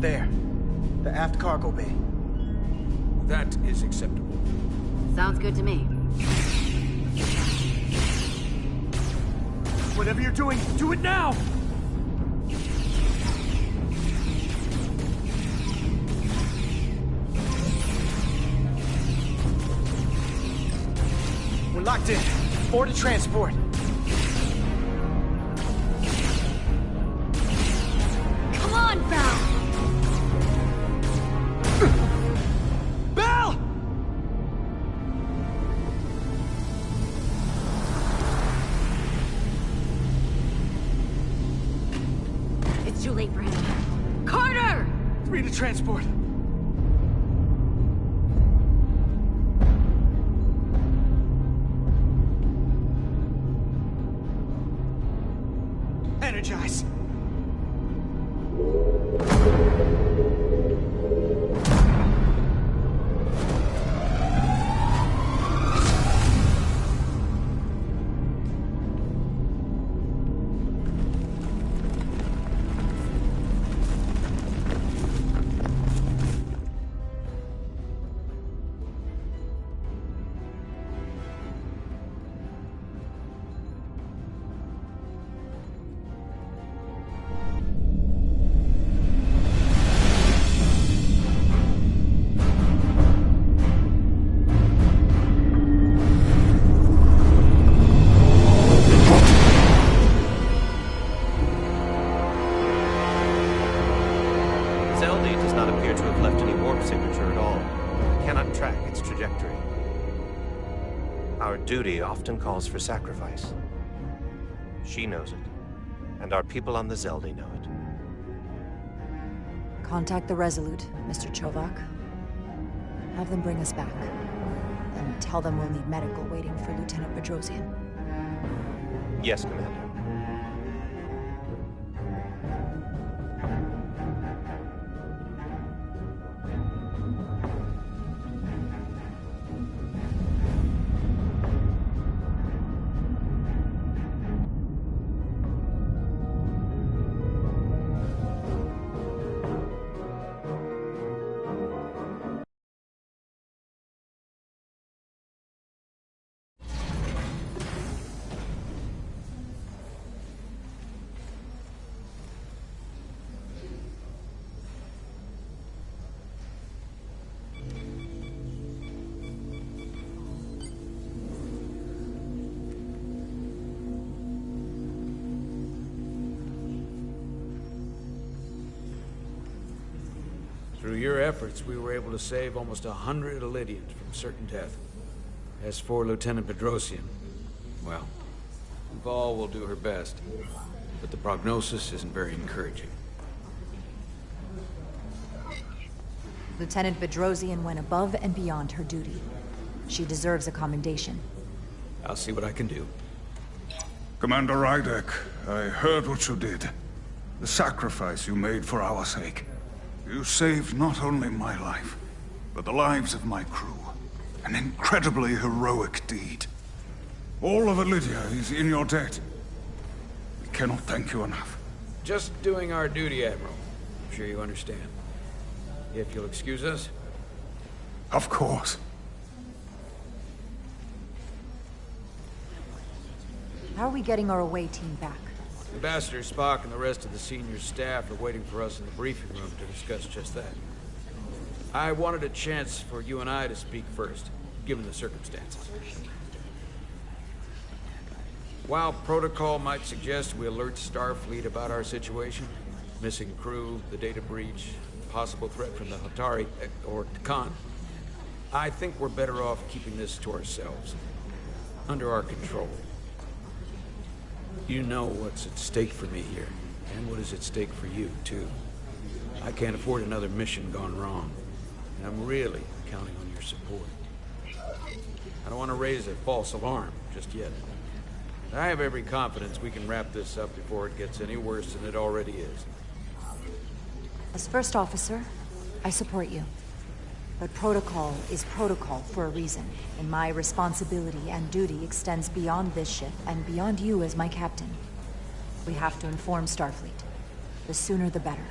Speaker 17: There. The aft cargo bay.
Speaker 13: That is acceptable.
Speaker 5: Sounds good to me.
Speaker 18: Whatever you're doing, do it now!
Speaker 17: We're locked in. Board to transport.
Speaker 14: Come on, Val!
Speaker 17: Bell!
Speaker 5: It's too late for him. Carter!
Speaker 17: 3 to transport. Energize.
Speaker 11: Zeldi does not appear to have left any warp signature at all. We cannot track its trajectory. Our duty often calls for sacrifice. She knows it, and our people on the Zeldi know it.
Speaker 2: Contact the Resolute, Mr. Chovak. Have them bring us back. And tell them we'll need medical waiting for Lieutenant Bedrosian.
Speaker 11: Yes, Commander.
Speaker 13: Through your efforts, we were able to save almost 100 Illidians from certain death. As for Lieutenant Bedrosian, well, Val will do her best, but the prognosis isn't very encouraging.
Speaker 2: Lieutenant Bedrosian went above and beyond her duty. She deserves a commendation.
Speaker 13: I'll see what I can do.
Speaker 4: Commander Rydek, I heard what you did. The sacrifice you made for our sake. You saved not only my life, but the lives of my crew. An incredibly heroic deed. All of Illydia is in your debt. We cannot thank you enough.
Speaker 13: Just doing our duty, Admiral. I'm sure you understand. If you'll excuse us.
Speaker 4: Of course.
Speaker 2: How are we getting our away team back?
Speaker 13: Ambassador Spock and the rest of the senior staff are waiting for us in the briefing room to discuss just that. I wanted a chance for you and I to speak first, given the circumstances. While protocol might suggest we alert Starfleet about our situation, missing crew, the data breach, possible threat from the Hatari, or Khan, I think we're better off keeping this to ourselves, under our control. You know what's at stake for me here, and what is at stake for you, too. I can't afford another mission gone wrong, and I'm really counting on your support. I don't want to raise a false alarm just yet. I have every confidence we can wrap this up before it gets any worse than it already is.
Speaker 2: As first officer, I support you. But protocol is protocol for a reason, and my responsibility and duty extends beyond this ship and beyond you as my captain. We have to inform Starfleet. The sooner the better.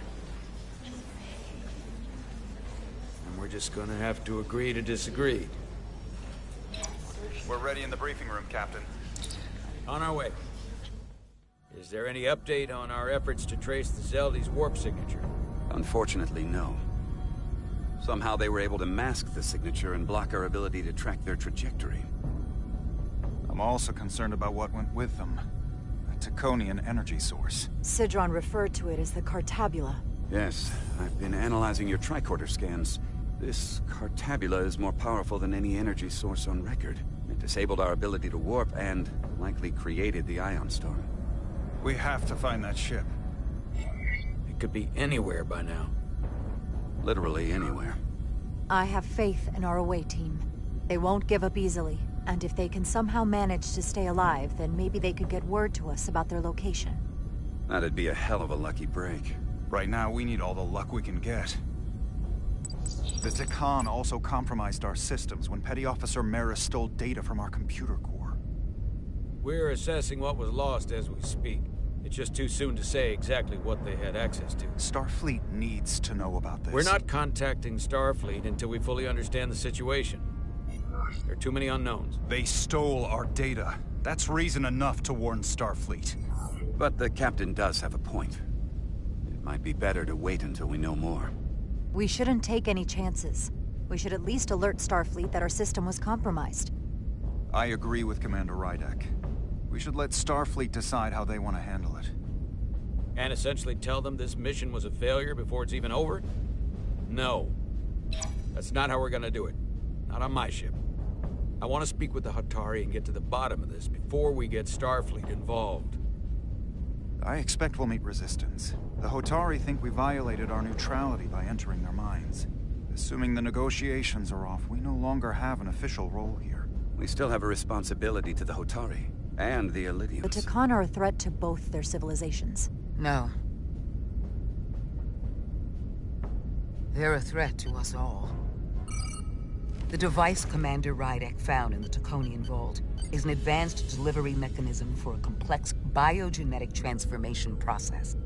Speaker 13: And we're just gonna have to agree to disagree.
Speaker 12: We're ready in the briefing room, Captain.
Speaker 13: On our way. Is there any update on our efforts to trace the Zeldy's warp signature?
Speaker 19: Unfortunately, no. Somehow they were able to mask the signature and block our ability to track their trajectory.
Speaker 12: I'm also concerned about what went with them. A Taconian energy source.
Speaker 2: Sidron referred to it as the Cartabula.
Speaker 19: Yes, I've been analyzing your tricorder scans. This Cartabula is more powerful than any energy source on record. It disabled our ability to warp and likely created the Ion Storm.
Speaker 12: We have to find that ship.
Speaker 13: It could be anywhere by now.
Speaker 19: Literally anywhere.
Speaker 2: I have faith in our away team. They won't give up easily, and if they can somehow manage to stay alive, then maybe they could get word to us about their location.
Speaker 19: That'd be a hell of a lucky break.
Speaker 12: Right now, we need all the luck we can get. The Takan also compromised our systems when Petty Officer Maris stole data from our computer core.
Speaker 13: We're assessing what was lost as we speak. It's just too soon to say exactly what they had access to.
Speaker 12: Starfleet needs to know about this.
Speaker 13: We're not contacting Starfleet until we fully understand the situation. There are too many unknowns.
Speaker 12: They stole our data. That's reason enough to warn Starfleet.
Speaker 19: But the captain does have a point. It might be better to wait until we know more.
Speaker 2: We shouldn't take any chances. We should at least alert Starfleet that our system was compromised.
Speaker 12: I agree with Commander Rydek. We should let Starfleet decide how they want to handle it.
Speaker 13: And essentially tell them this mission was a failure before it's even over? No. That's not how we're gonna do it. Not on my ship. I want to speak with the Hatari and get to the bottom of this before we get Starfleet involved.
Speaker 12: I expect we'll meet resistance. The Hotari think we violated our neutrality by entering their minds. Assuming the negotiations are off, we no longer have an official role here.
Speaker 19: We still have a responsibility to the Hotari. And the Elydians.
Speaker 2: The Takan are a threat to both their civilizations.
Speaker 7: No. They're a threat to us all. The device Commander Rydek found in the Taconian Vault is an advanced delivery mechanism for a complex biogenetic transformation process.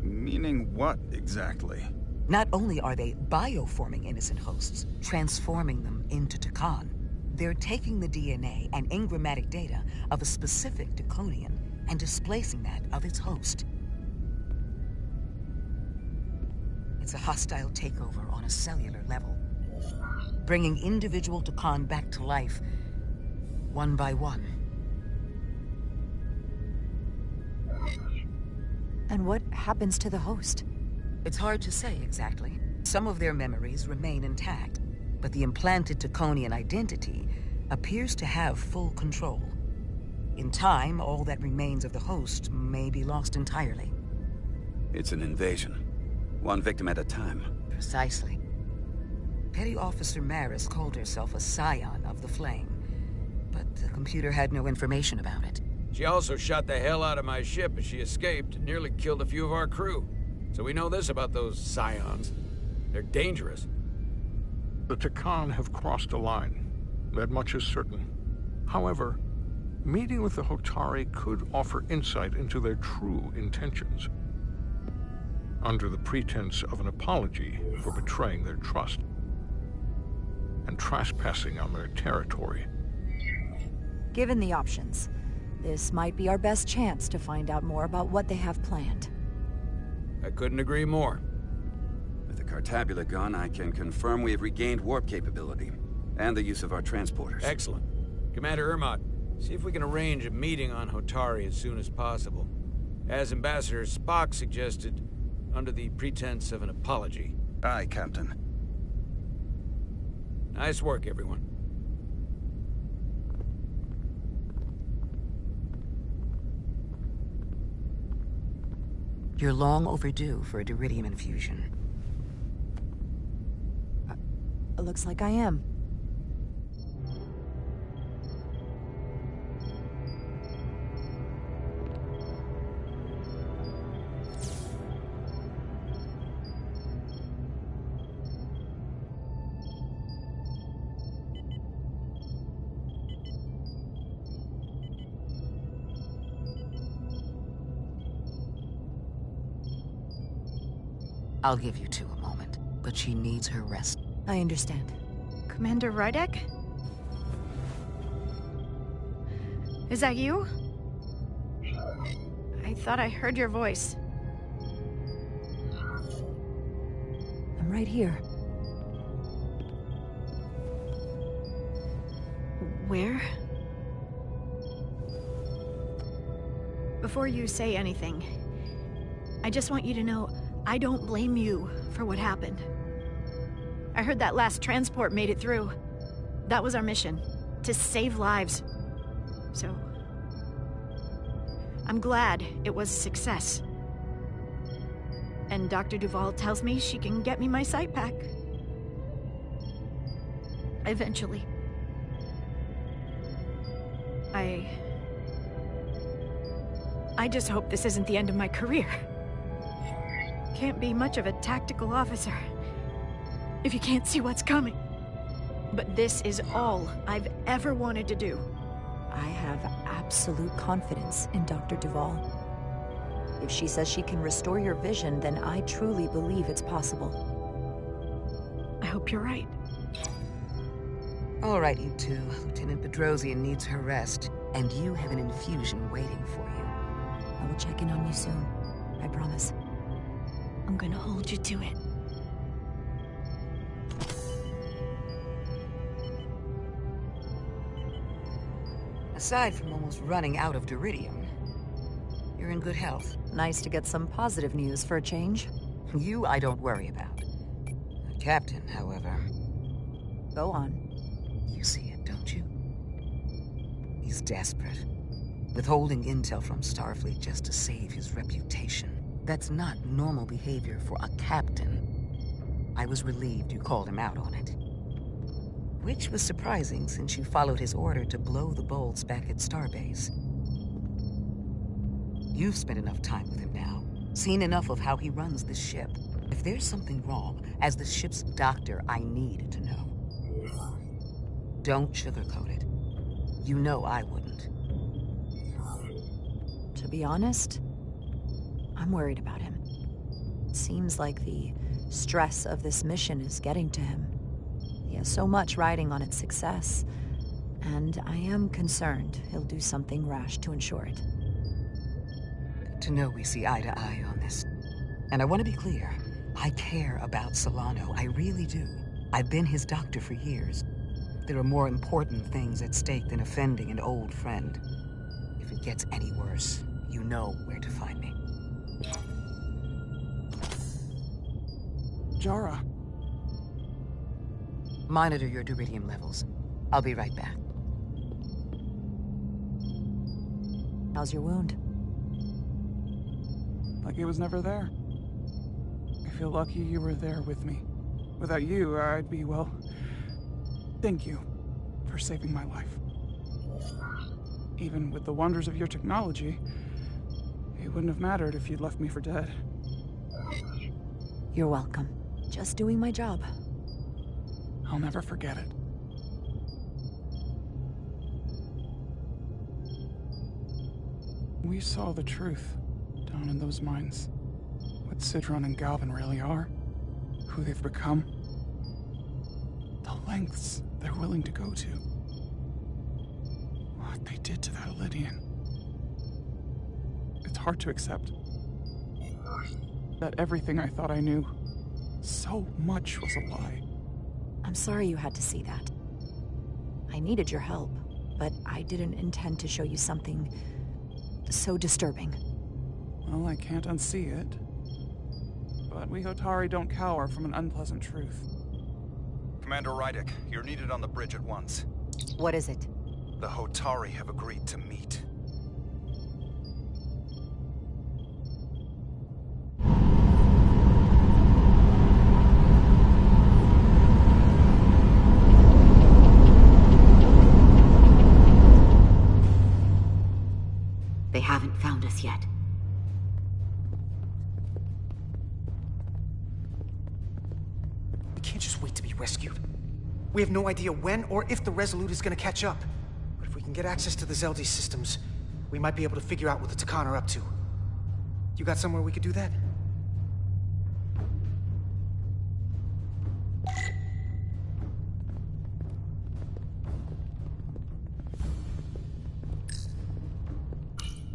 Speaker 12: Meaning what, exactly?
Speaker 7: Not only are they bioforming innocent hosts, transforming them into Takan, they're taking the DNA and engrammatic data of a specific Taconian and displacing that of its host. It's a hostile takeover on a cellular level, bringing individual Takan back to life, one by one.
Speaker 2: And what happens to the host?
Speaker 7: It's hard to say exactly. Some of their memories remain intact, but the implanted Taconian identity appears to have full control. In time, all that remains of the host may be lost entirely.
Speaker 19: It's an invasion. One victim at a time.
Speaker 7: Precisely. Petty Officer Maris called herself a scion of the Flame, but the computer had no information about it.
Speaker 13: She also shot the hell out of my ship as she escaped and nearly killed a few of our crew. So we know this about those scions. They're dangerous.
Speaker 16: The Takan have crossed a line. That much is certain. However, meeting with the Hotari could offer insight into their true intentions. Under the pretense of an apology for betraying their trust and trespassing on their territory.
Speaker 2: Given the options, this might be our best chance to find out more about what they have planned.
Speaker 13: I couldn't agree more.
Speaker 19: With the Cartabula gone, I can confirm we have regained warp capability and the use of our transporters.
Speaker 13: Excellent. Commander Ermot, see if we can arrange a meeting on Hotari as soon as possible. As Ambassador Spock suggested, under the pretense of an apology.
Speaker 12: Aye, Captain.
Speaker 13: Nice work, everyone.
Speaker 7: You're long overdue for a Duridium infusion.
Speaker 2: Looks like I am.
Speaker 7: I'll give you two a moment, but she needs her rest.
Speaker 2: I understand.
Speaker 14: Commander Rydek? Is that you? I thought I heard your voice.
Speaker 2: I'm right here.
Speaker 14: Where? Before you say anything, I just want you to know I don't blame you for what happened. I heard that last transport made it through. That was our mission, to save lives. So, I'm glad it was a success. And Dr. Duval tells me she can get me my sight back. Eventually. I just hope this isn't the end of my career. Can't be much of a tactical officer if you can't see what's coming. But this is all I've ever wanted to do.
Speaker 2: I have absolute confidence in Dr. Duval. If she says she can restore your vision, then I truly believe it's possible.
Speaker 14: I hope you're right.
Speaker 7: All right, you two. Lieutenant Bedrosian needs her rest, and you have an infusion waiting for you.
Speaker 2: I will check in on you soon. I promise.
Speaker 14: I'm gonna hold you to it.
Speaker 7: Aside from almost running out of Duridium, you're in good health.
Speaker 2: Nice to get some positive news for a change.
Speaker 7: You I don't worry about. The captain, however...
Speaker 2: Go on.
Speaker 7: You see it, don't you? He's desperate. Withholding intel from Starfleet just to save his reputation. That's not normal behavior for a captain. I was relieved you called him out on it. Which was surprising since you followed his order to blow the bolts back at Starbase. You've spent enough time with him now, seen enough of how he runs this ship. If there's something wrong, as the ship's doctor, I need to know. Don't sugarcoat it. You know I wouldn't.
Speaker 2: To be honest, I'm worried about him. It seems like the stress of this mission is getting to him. He has so much riding on its success, and I am concerned he'll do something rash to ensure it.
Speaker 7: To know we see eye to eye on this. And I want to be clear. I care about Solano. I really do. I've been his doctor for years. There are more important things at stake than offending an old friend. If it gets any worse, you know where to find me.
Speaker 1: Jara.
Speaker 7: Monitor your Duridium levels. I'll be right back.
Speaker 2: How's your wound?
Speaker 1: Like it was never there. I feel lucky you were there with me. Without you, I'd be, well... Thank you for saving my life. Even with the wonders of your technology, it wouldn't have mattered if you'd left me for dead.
Speaker 2: You're welcome. Just doing my job.
Speaker 1: I'll never forget it. We saw the truth down in those mines. What Sidron and Galvin really are. Who they've become. The lengths they're willing to go to. What they did to that Elydian. It's hard to accept. That everything I thought I knew, so much was a lie.
Speaker 2: I'm sorry you had to see that. I needed your help, but I didn't intend to show you something so disturbing.
Speaker 1: Well, I can't unsee it. But we Hotari don't cower from an unpleasant truth.
Speaker 12: Commander Rydek, you're needed on the bridge at once.
Speaker 2: What is it?
Speaker 12: The Hotari have agreed to meet.
Speaker 17: We can't just wait to be rescued. We have no idea when or if the Resolute is gonna catch up. But if we can get access to the Zeldi systems, we might be able to figure out what the Takan are up to. You got somewhere we could do that?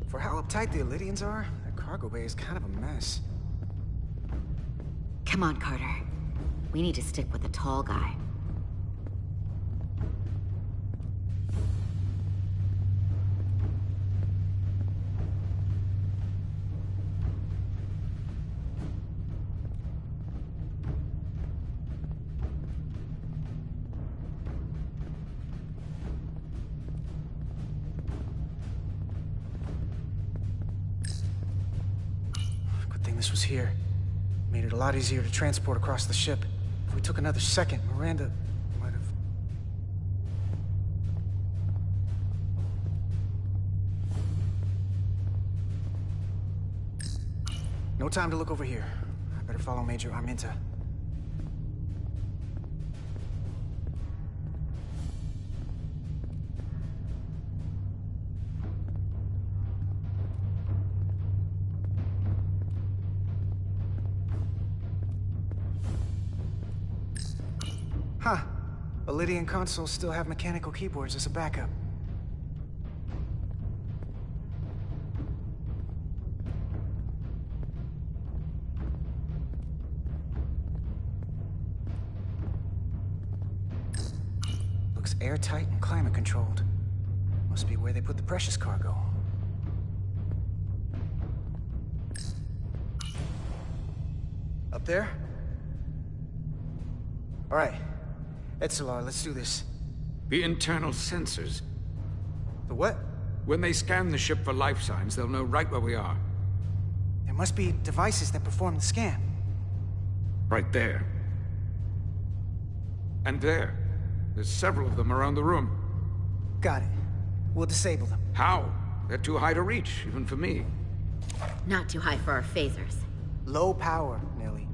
Speaker 17: For how uptight the Illidians are, that cargo bay is kind of a mess.
Speaker 5: Come on, Carter. We need to stick with the tall guy.
Speaker 17: This was here. Made it a lot easier to transport across the ship. If we took another second, Miranda might have... No time to look over here. I better follow Major Arminta. Huh. Illidian consoles still have mechanical keyboards as a backup. Looks airtight and climate controlled. Must be where they put the precious cargo. Up there? All right. Etzelar, let's do this.
Speaker 13: The internal sensors.
Speaker 17: The what?
Speaker 13: When they scan the ship for life signs, they'll know right where we are.
Speaker 17: There must be devices that perform the scan.
Speaker 13: Right there. And there. There's several of them around the room.
Speaker 17: Got it. We'll disable them.
Speaker 13: How? They're too high to reach, even for me.
Speaker 5: Not too high for our phasers.
Speaker 17: Low power, Nelly.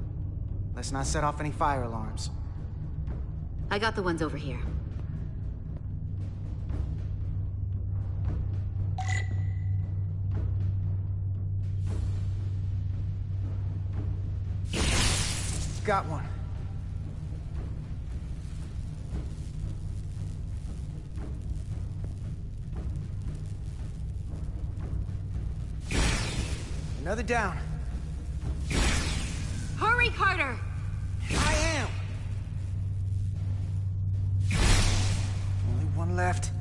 Speaker 17: Let's not set off any fire alarms.
Speaker 5: I got the ones over here.
Speaker 17: Got one. Another down.
Speaker 5: Hurry, Carter!
Speaker 17: I am! Only one left.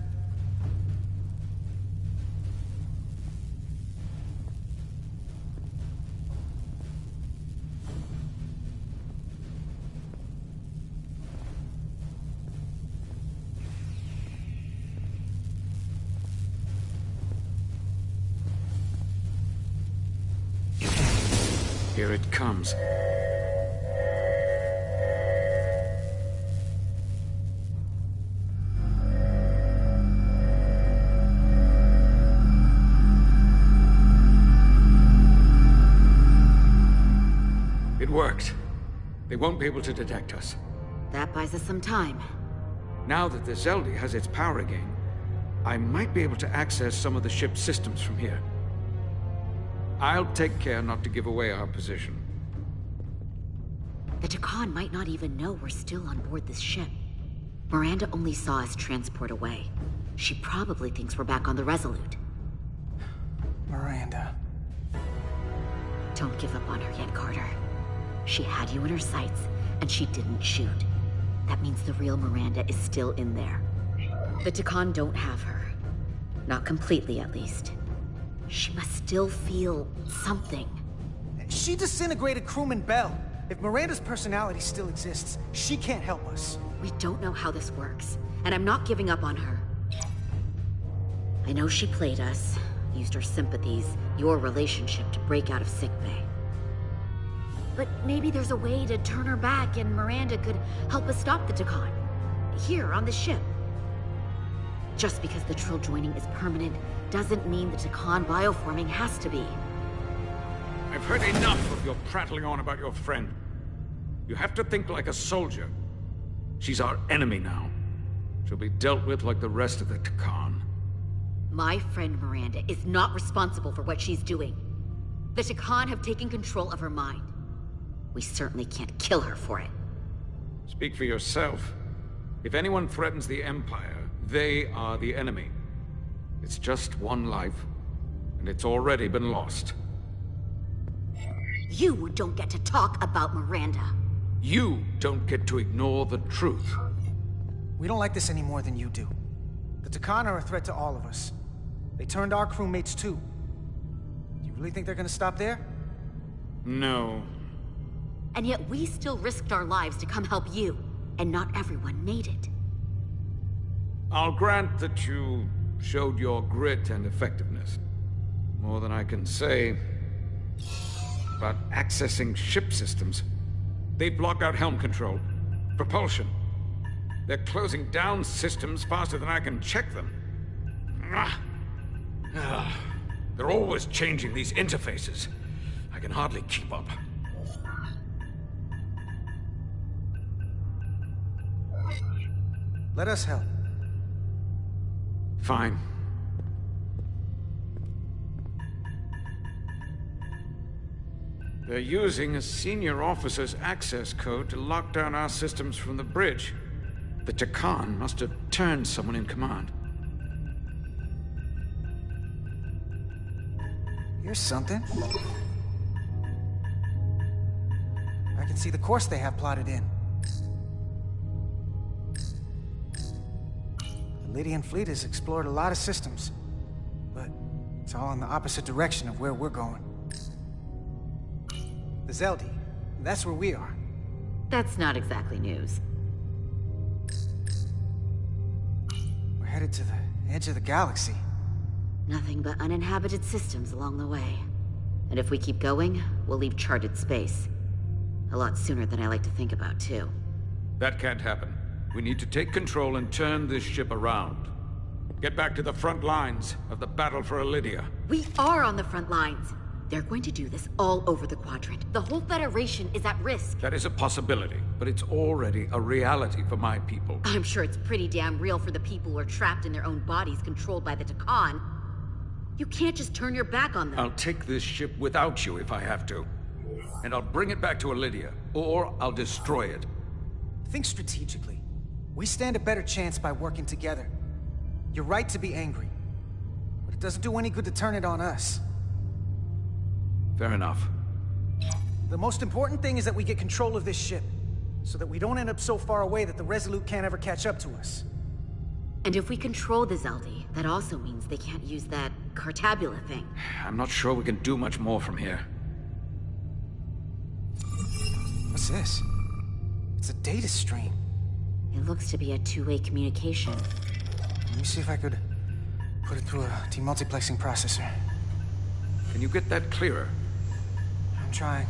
Speaker 13: Here it comes. It worked. They won't be able to detect us.
Speaker 5: That buys us some time.
Speaker 13: Now that the Zeldi has its power again, I might be able to access some of the ship's systems from here. I'll take care not to give away our position.
Speaker 5: The Takan might not even know we're still on board this ship. Miranda only saw us transport away. She probably thinks we're back on the Resolute.
Speaker 17: Miranda.
Speaker 5: Don't give up on her yet, Carter. She had you in her sights, and she didn't shoot. That means the real Miranda is still in there. The Takan don't have her. Not completely, at least. She must still feel something.
Speaker 17: She disintegrated crewman Bell. If Miranda's personality still exists, she can't help us.
Speaker 5: We don't know how this works, and I'm not giving up on her. I know she played us, used her sympathies, your relationship to break out of sickbay. But maybe there's a way to turn her back and Miranda could help us stop the Takan. Here, on the ship. Just because the Trill joining is permanent doesn't mean the Takan bioforming has to be.
Speaker 13: I've heard enough of your prattling on about your friend. You have to think like a soldier. She's our enemy now. She'll be dealt with like the rest of the Takan.
Speaker 5: My friend Miranda is not responsible for what she's doing. The Takan have taken control of her mind. We certainly can't kill her for it.
Speaker 13: Speak for yourself. If anyone threatens the Empire, they are the enemy. It's just one life, and it's already been lost.
Speaker 5: You don't get to talk about Miranda.
Speaker 13: You don't get to ignore the truth.
Speaker 17: We don't like this any more than you do. The Takan are a threat to all of us. They turned our crewmates too. Do you really think they're gonna stop there?
Speaker 13: No.
Speaker 5: And yet we still risked our lives to come help you, and not everyone made it.
Speaker 13: I'll grant that you showed your grit and effectiveness. More than I can say about accessing ship systems. They block out helm control, propulsion. They're closing down systems faster than I can check them. They're always changing these interfaces. I can hardly keep up.
Speaker 17: Let us help.
Speaker 13: Fine. They're using a senior officer's access code to lock down our systems from the bridge. The Takan must have turned someone in command.
Speaker 17: Here's something. I can see the course they have plotted in. The Lydian fleet has explored a lot of systems, but it's all in the opposite direction of where we're going. The Zeldi, that's where we are.
Speaker 5: That's not exactly news.
Speaker 17: We're headed to the edge of the galaxy.
Speaker 5: Nothing but uninhabited systems along the way. And if we keep going, we'll leave charted space. A lot sooner than I like to think about, too.
Speaker 13: That can't happen. We need to take control and turn this ship around. Get back to the front lines of the battle for Elydia.
Speaker 5: We are on the front lines. They're going to do this all over the Quadrant. The whole Federation is at risk.
Speaker 13: That is a possibility, but it's already a reality for my people.
Speaker 5: I'm sure it's pretty damn real for the people who are trapped in their own bodies controlled by the Takan. You can't just turn your back on them.
Speaker 13: I'll take this ship without you if I have to. And I'll bring it back to Elydia, or I'll destroy it.
Speaker 17: Think strategically. We stand a better chance by working together. You're right to be angry, but it doesn't do any good to turn it on us.
Speaker 13: Fair enough.
Speaker 17: The most important thing is that we get control of this ship, so that we don't end up so far away that the Resolute can't ever catch up to us.
Speaker 5: And if we control the Zeldi, that also means they can't use that Cartabula thing.
Speaker 13: I'm not sure we can do much more from here.
Speaker 17: What's this? It's a data stream.
Speaker 5: It looks to be a two-way communication.
Speaker 17: Let me see if I could put it through a demultiplexing processor.
Speaker 13: Can you get that clearer?
Speaker 17: I'm trying.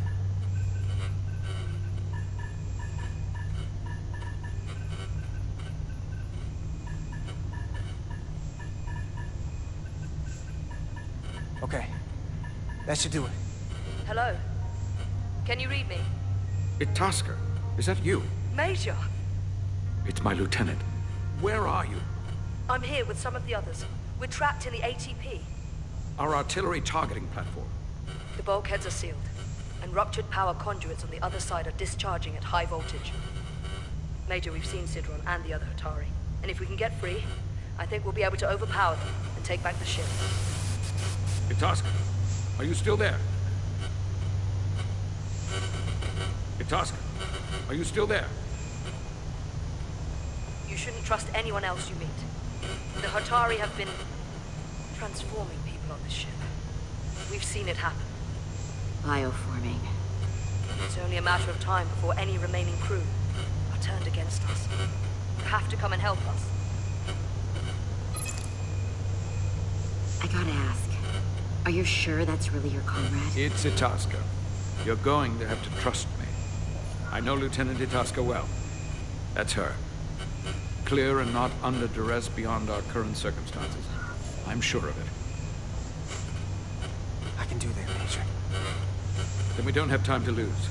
Speaker 17: Okay. That should do it.
Speaker 15: Hello? Can you read me?
Speaker 13: Itasca, is that you?
Speaker 15: Major!
Speaker 13: It's my lieutenant. Where are you?
Speaker 15: I'm here with some of the others. We're trapped in the ATP.
Speaker 13: Our artillery targeting platform.
Speaker 15: The bulkheads are sealed, and ruptured power conduits on the other side are discharging at high voltage. Major, we've seen Sidron and the other Hatari, and if we can get free, I think we'll be able to overpower them and take back the ship.
Speaker 13: Itasca, are you still there? Itasca, are you still there?
Speaker 15: You shouldn't trust anyone else you meet. The Hatari have been transforming people on this ship. We've seen it happen.
Speaker 5: Bioforming.
Speaker 15: It's only a matter of time before any remaining crew are turned against us. You have to come and help us.
Speaker 5: I gotta ask, are you sure that's really your comrade?
Speaker 13: It's Itasca. You're going to have to trust me. I know Lieutenant Itasca well. That's her. Clear and not under duress beyond our current circumstances. I'm sure of it.
Speaker 17: I can do that, Major.
Speaker 13: Then we don't have time to lose.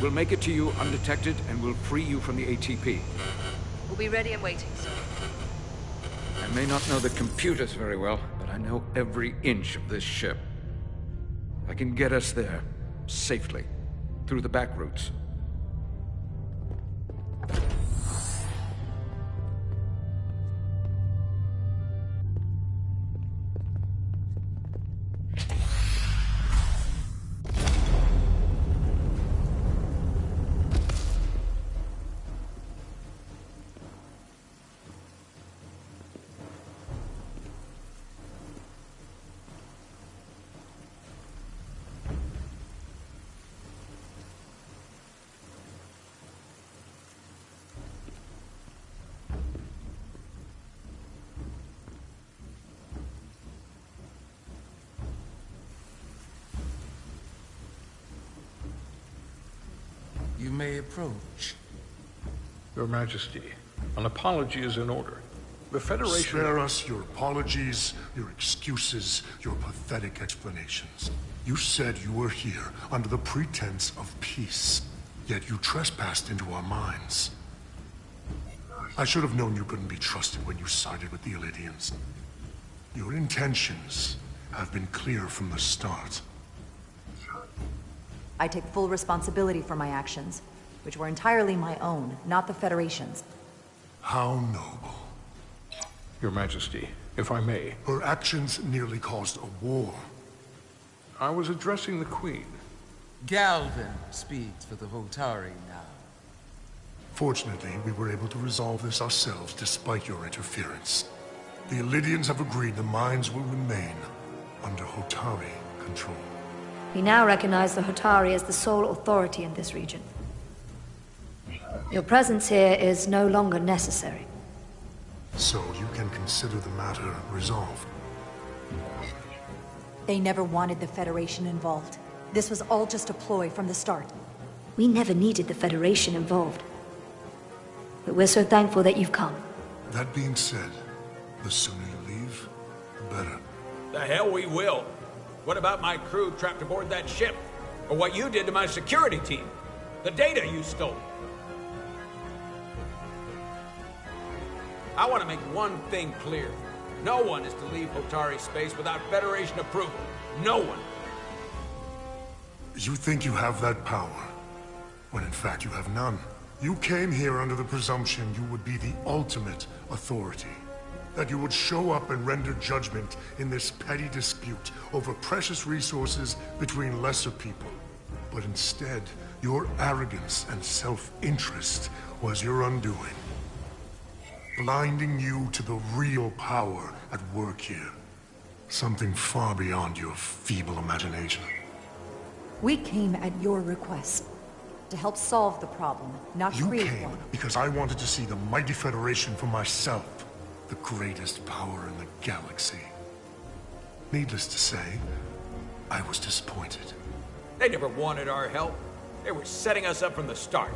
Speaker 13: We'll make it to you undetected, and we'll free you from the ATP.
Speaker 15: We'll be ready and waiting, sir.
Speaker 13: I may not know the computers very well, but I know every inch of this ship. I can get us there, safely, through the back routes.
Speaker 20: You may approach.
Speaker 16: Your Majesty, an apology is in order. The Federation...
Speaker 21: Spare us your apologies, your excuses, your pathetic explanations. You said you were here under the pretense of peace, yet you trespassed into our minds. I should have known you couldn't be trusted when you sided with the Illidians. Your intentions have been clear from the start.
Speaker 2: I take full responsibility for my actions, which were entirely my own, not the Federation's.
Speaker 21: How noble.
Speaker 16: Your Majesty, if I may.
Speaker 21: Her actions nearly caused a war.
Speaker 16: I was addressing the Queen.
Speaker 20: Galvin speaks for the Hotari now.
Speaker 21: Fortunately, we were able to resolve this ourselves despite your interference. The Illidians have agreed the mines will remain under Hotari control.
Speaker 15: We now recognize the Hotari as the sole authority in this region. Your presence here is no longer necessary.
Speaker 21: So you can consider the matter resolved.
Speaker 2: They never wanted the Federation involved. This was all just a ploy from the start.
Speaker 15: We never needed the Federation involved. But we're so thankful that you've come.
Speaker 21: That being said, the sooner you leave, the better.
Speaker 9: The hell we will. What about my crew trapped aboard that ship? Or what you did to my security team? The data you stole? I want to make one thing clear. No one is to leave Hotari space without Federation approval. No one.
Speaker 21: You think you have that power, when in fact you have none. You came here under the presumption you would be the ultimate authority. That you would show up and render judgment in this petty dispute over precious resources between lesser people. But instead, your arrogance and self-interest was your undoing. Blinding you to the real power at work here. Something far beyond your feeble imagination.
Speaker 2: We came at your request. To help solve the problem, not create one.
Speaker 21: You came because I wanted to see the mighty Federation for myself. The greatest power in the galaxy. Needless to say, I was disappointed.
Speaker 9: They never wanted our help. They were setting us up from the start.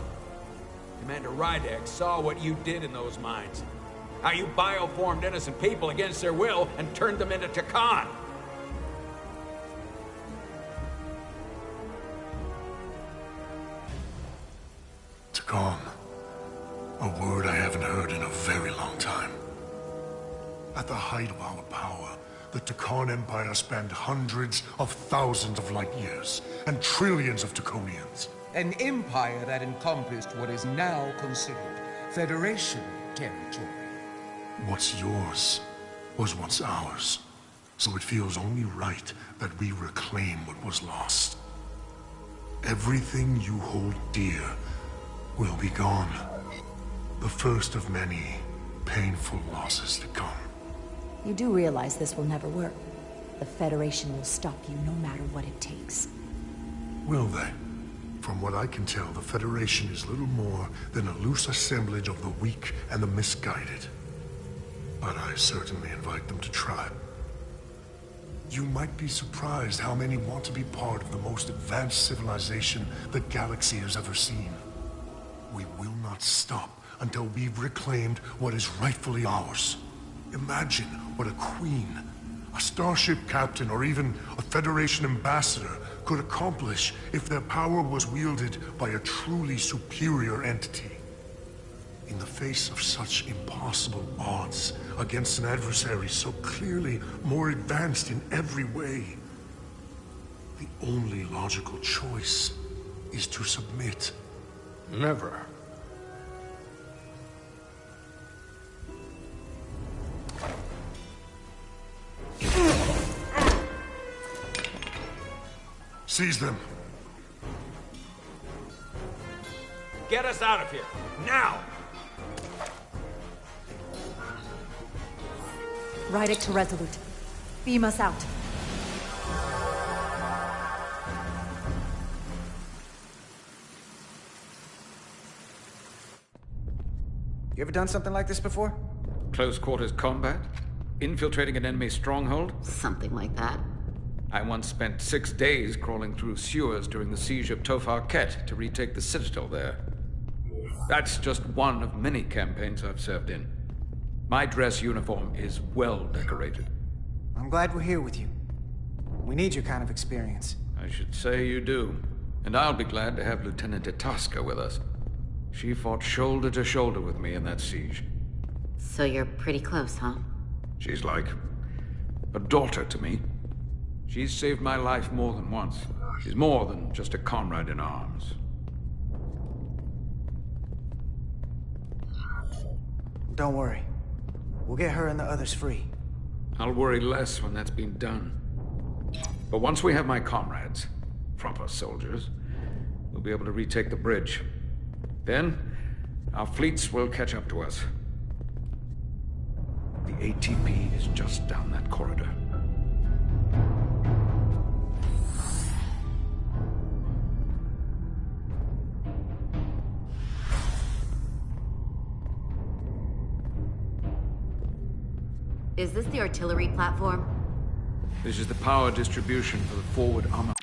Speaker 9: Commander Rydek saw what you did in those mines. How you bioformed innocent people against their will and turned them into Takan.
Speaker 21: Takan. A word I haven't heard in a very long time. At the height of our power, the Takan Empire spanned hundreds of thousands of light years, and trillions of Taconians.
Speaker 20: An empire that encompassed what is now considered Federation territory.
Speaker 21: What's yours was once ours, so it feels only right that we reclaim what was lost. Everything you hold dear will be gone. The first of many painful losses to come.
Speaker 2: You do realize this will never work. The Federation will stop you no matter what it takes.
Speaker 21: Will they? From what I can tell, the Federation is little more than a loose assemblage of the weak and the misguided. But I certainly invite them to try. You might be surprised how many want to be part of the most advanced civilization the galaxy has ever seen. We will not stop until we've reclaimed what is rightfully ours. Imagine what a queen, a starship captain or even a Federation ambassador could accomplish if their power was wielded by a truly superior entity. In the face of such impossible odds against an adversary so clearly more advanced in every way, the only logical choice is to submit.
Speaker 16: Never.
Speaker 21: Seize them.
Speaker 9: Get us out of here, now!
Speaker 2: Rydick to Resolute. Beam us out.
Speaker 17: You ever done something like this before?
Speaker 13: Close quarters combat? Infiltrating an enemy stronghold?
Speaker 5: Something like that.
Speaker 13: I once spent 6 days crawling through sewers during the siege of Tofar Ket to retake the citadel there. That's just one of many campaigns I've served in. My dress uniform is well decorated.
Speaker 17: I'm glad we're here with you. We need your kind of experience.
Speaker 13: I should say you do. And I'll be glad to have Lieutenant Itasca with us. She fought shoulder to shoulder with me in that siege.
Speaker 5: So you're pretty close, huh?
Speaker 13: She's like a daughter to me. She's saved my life more than once. She's more than just a comrade in arms.
Speaker 17: Don't worry. We'll get her and the others free.
Speaker 13: I'll worry less when that's been done. But once we have my comrades, proper soldiers, we'll be able to retake the bridge. Then, our fleets will catch up to us. The ATP is just down that corridor.
Speaker 5: Is this the artillery platform?
Speaker 13: This is the power distribution for the forward armor.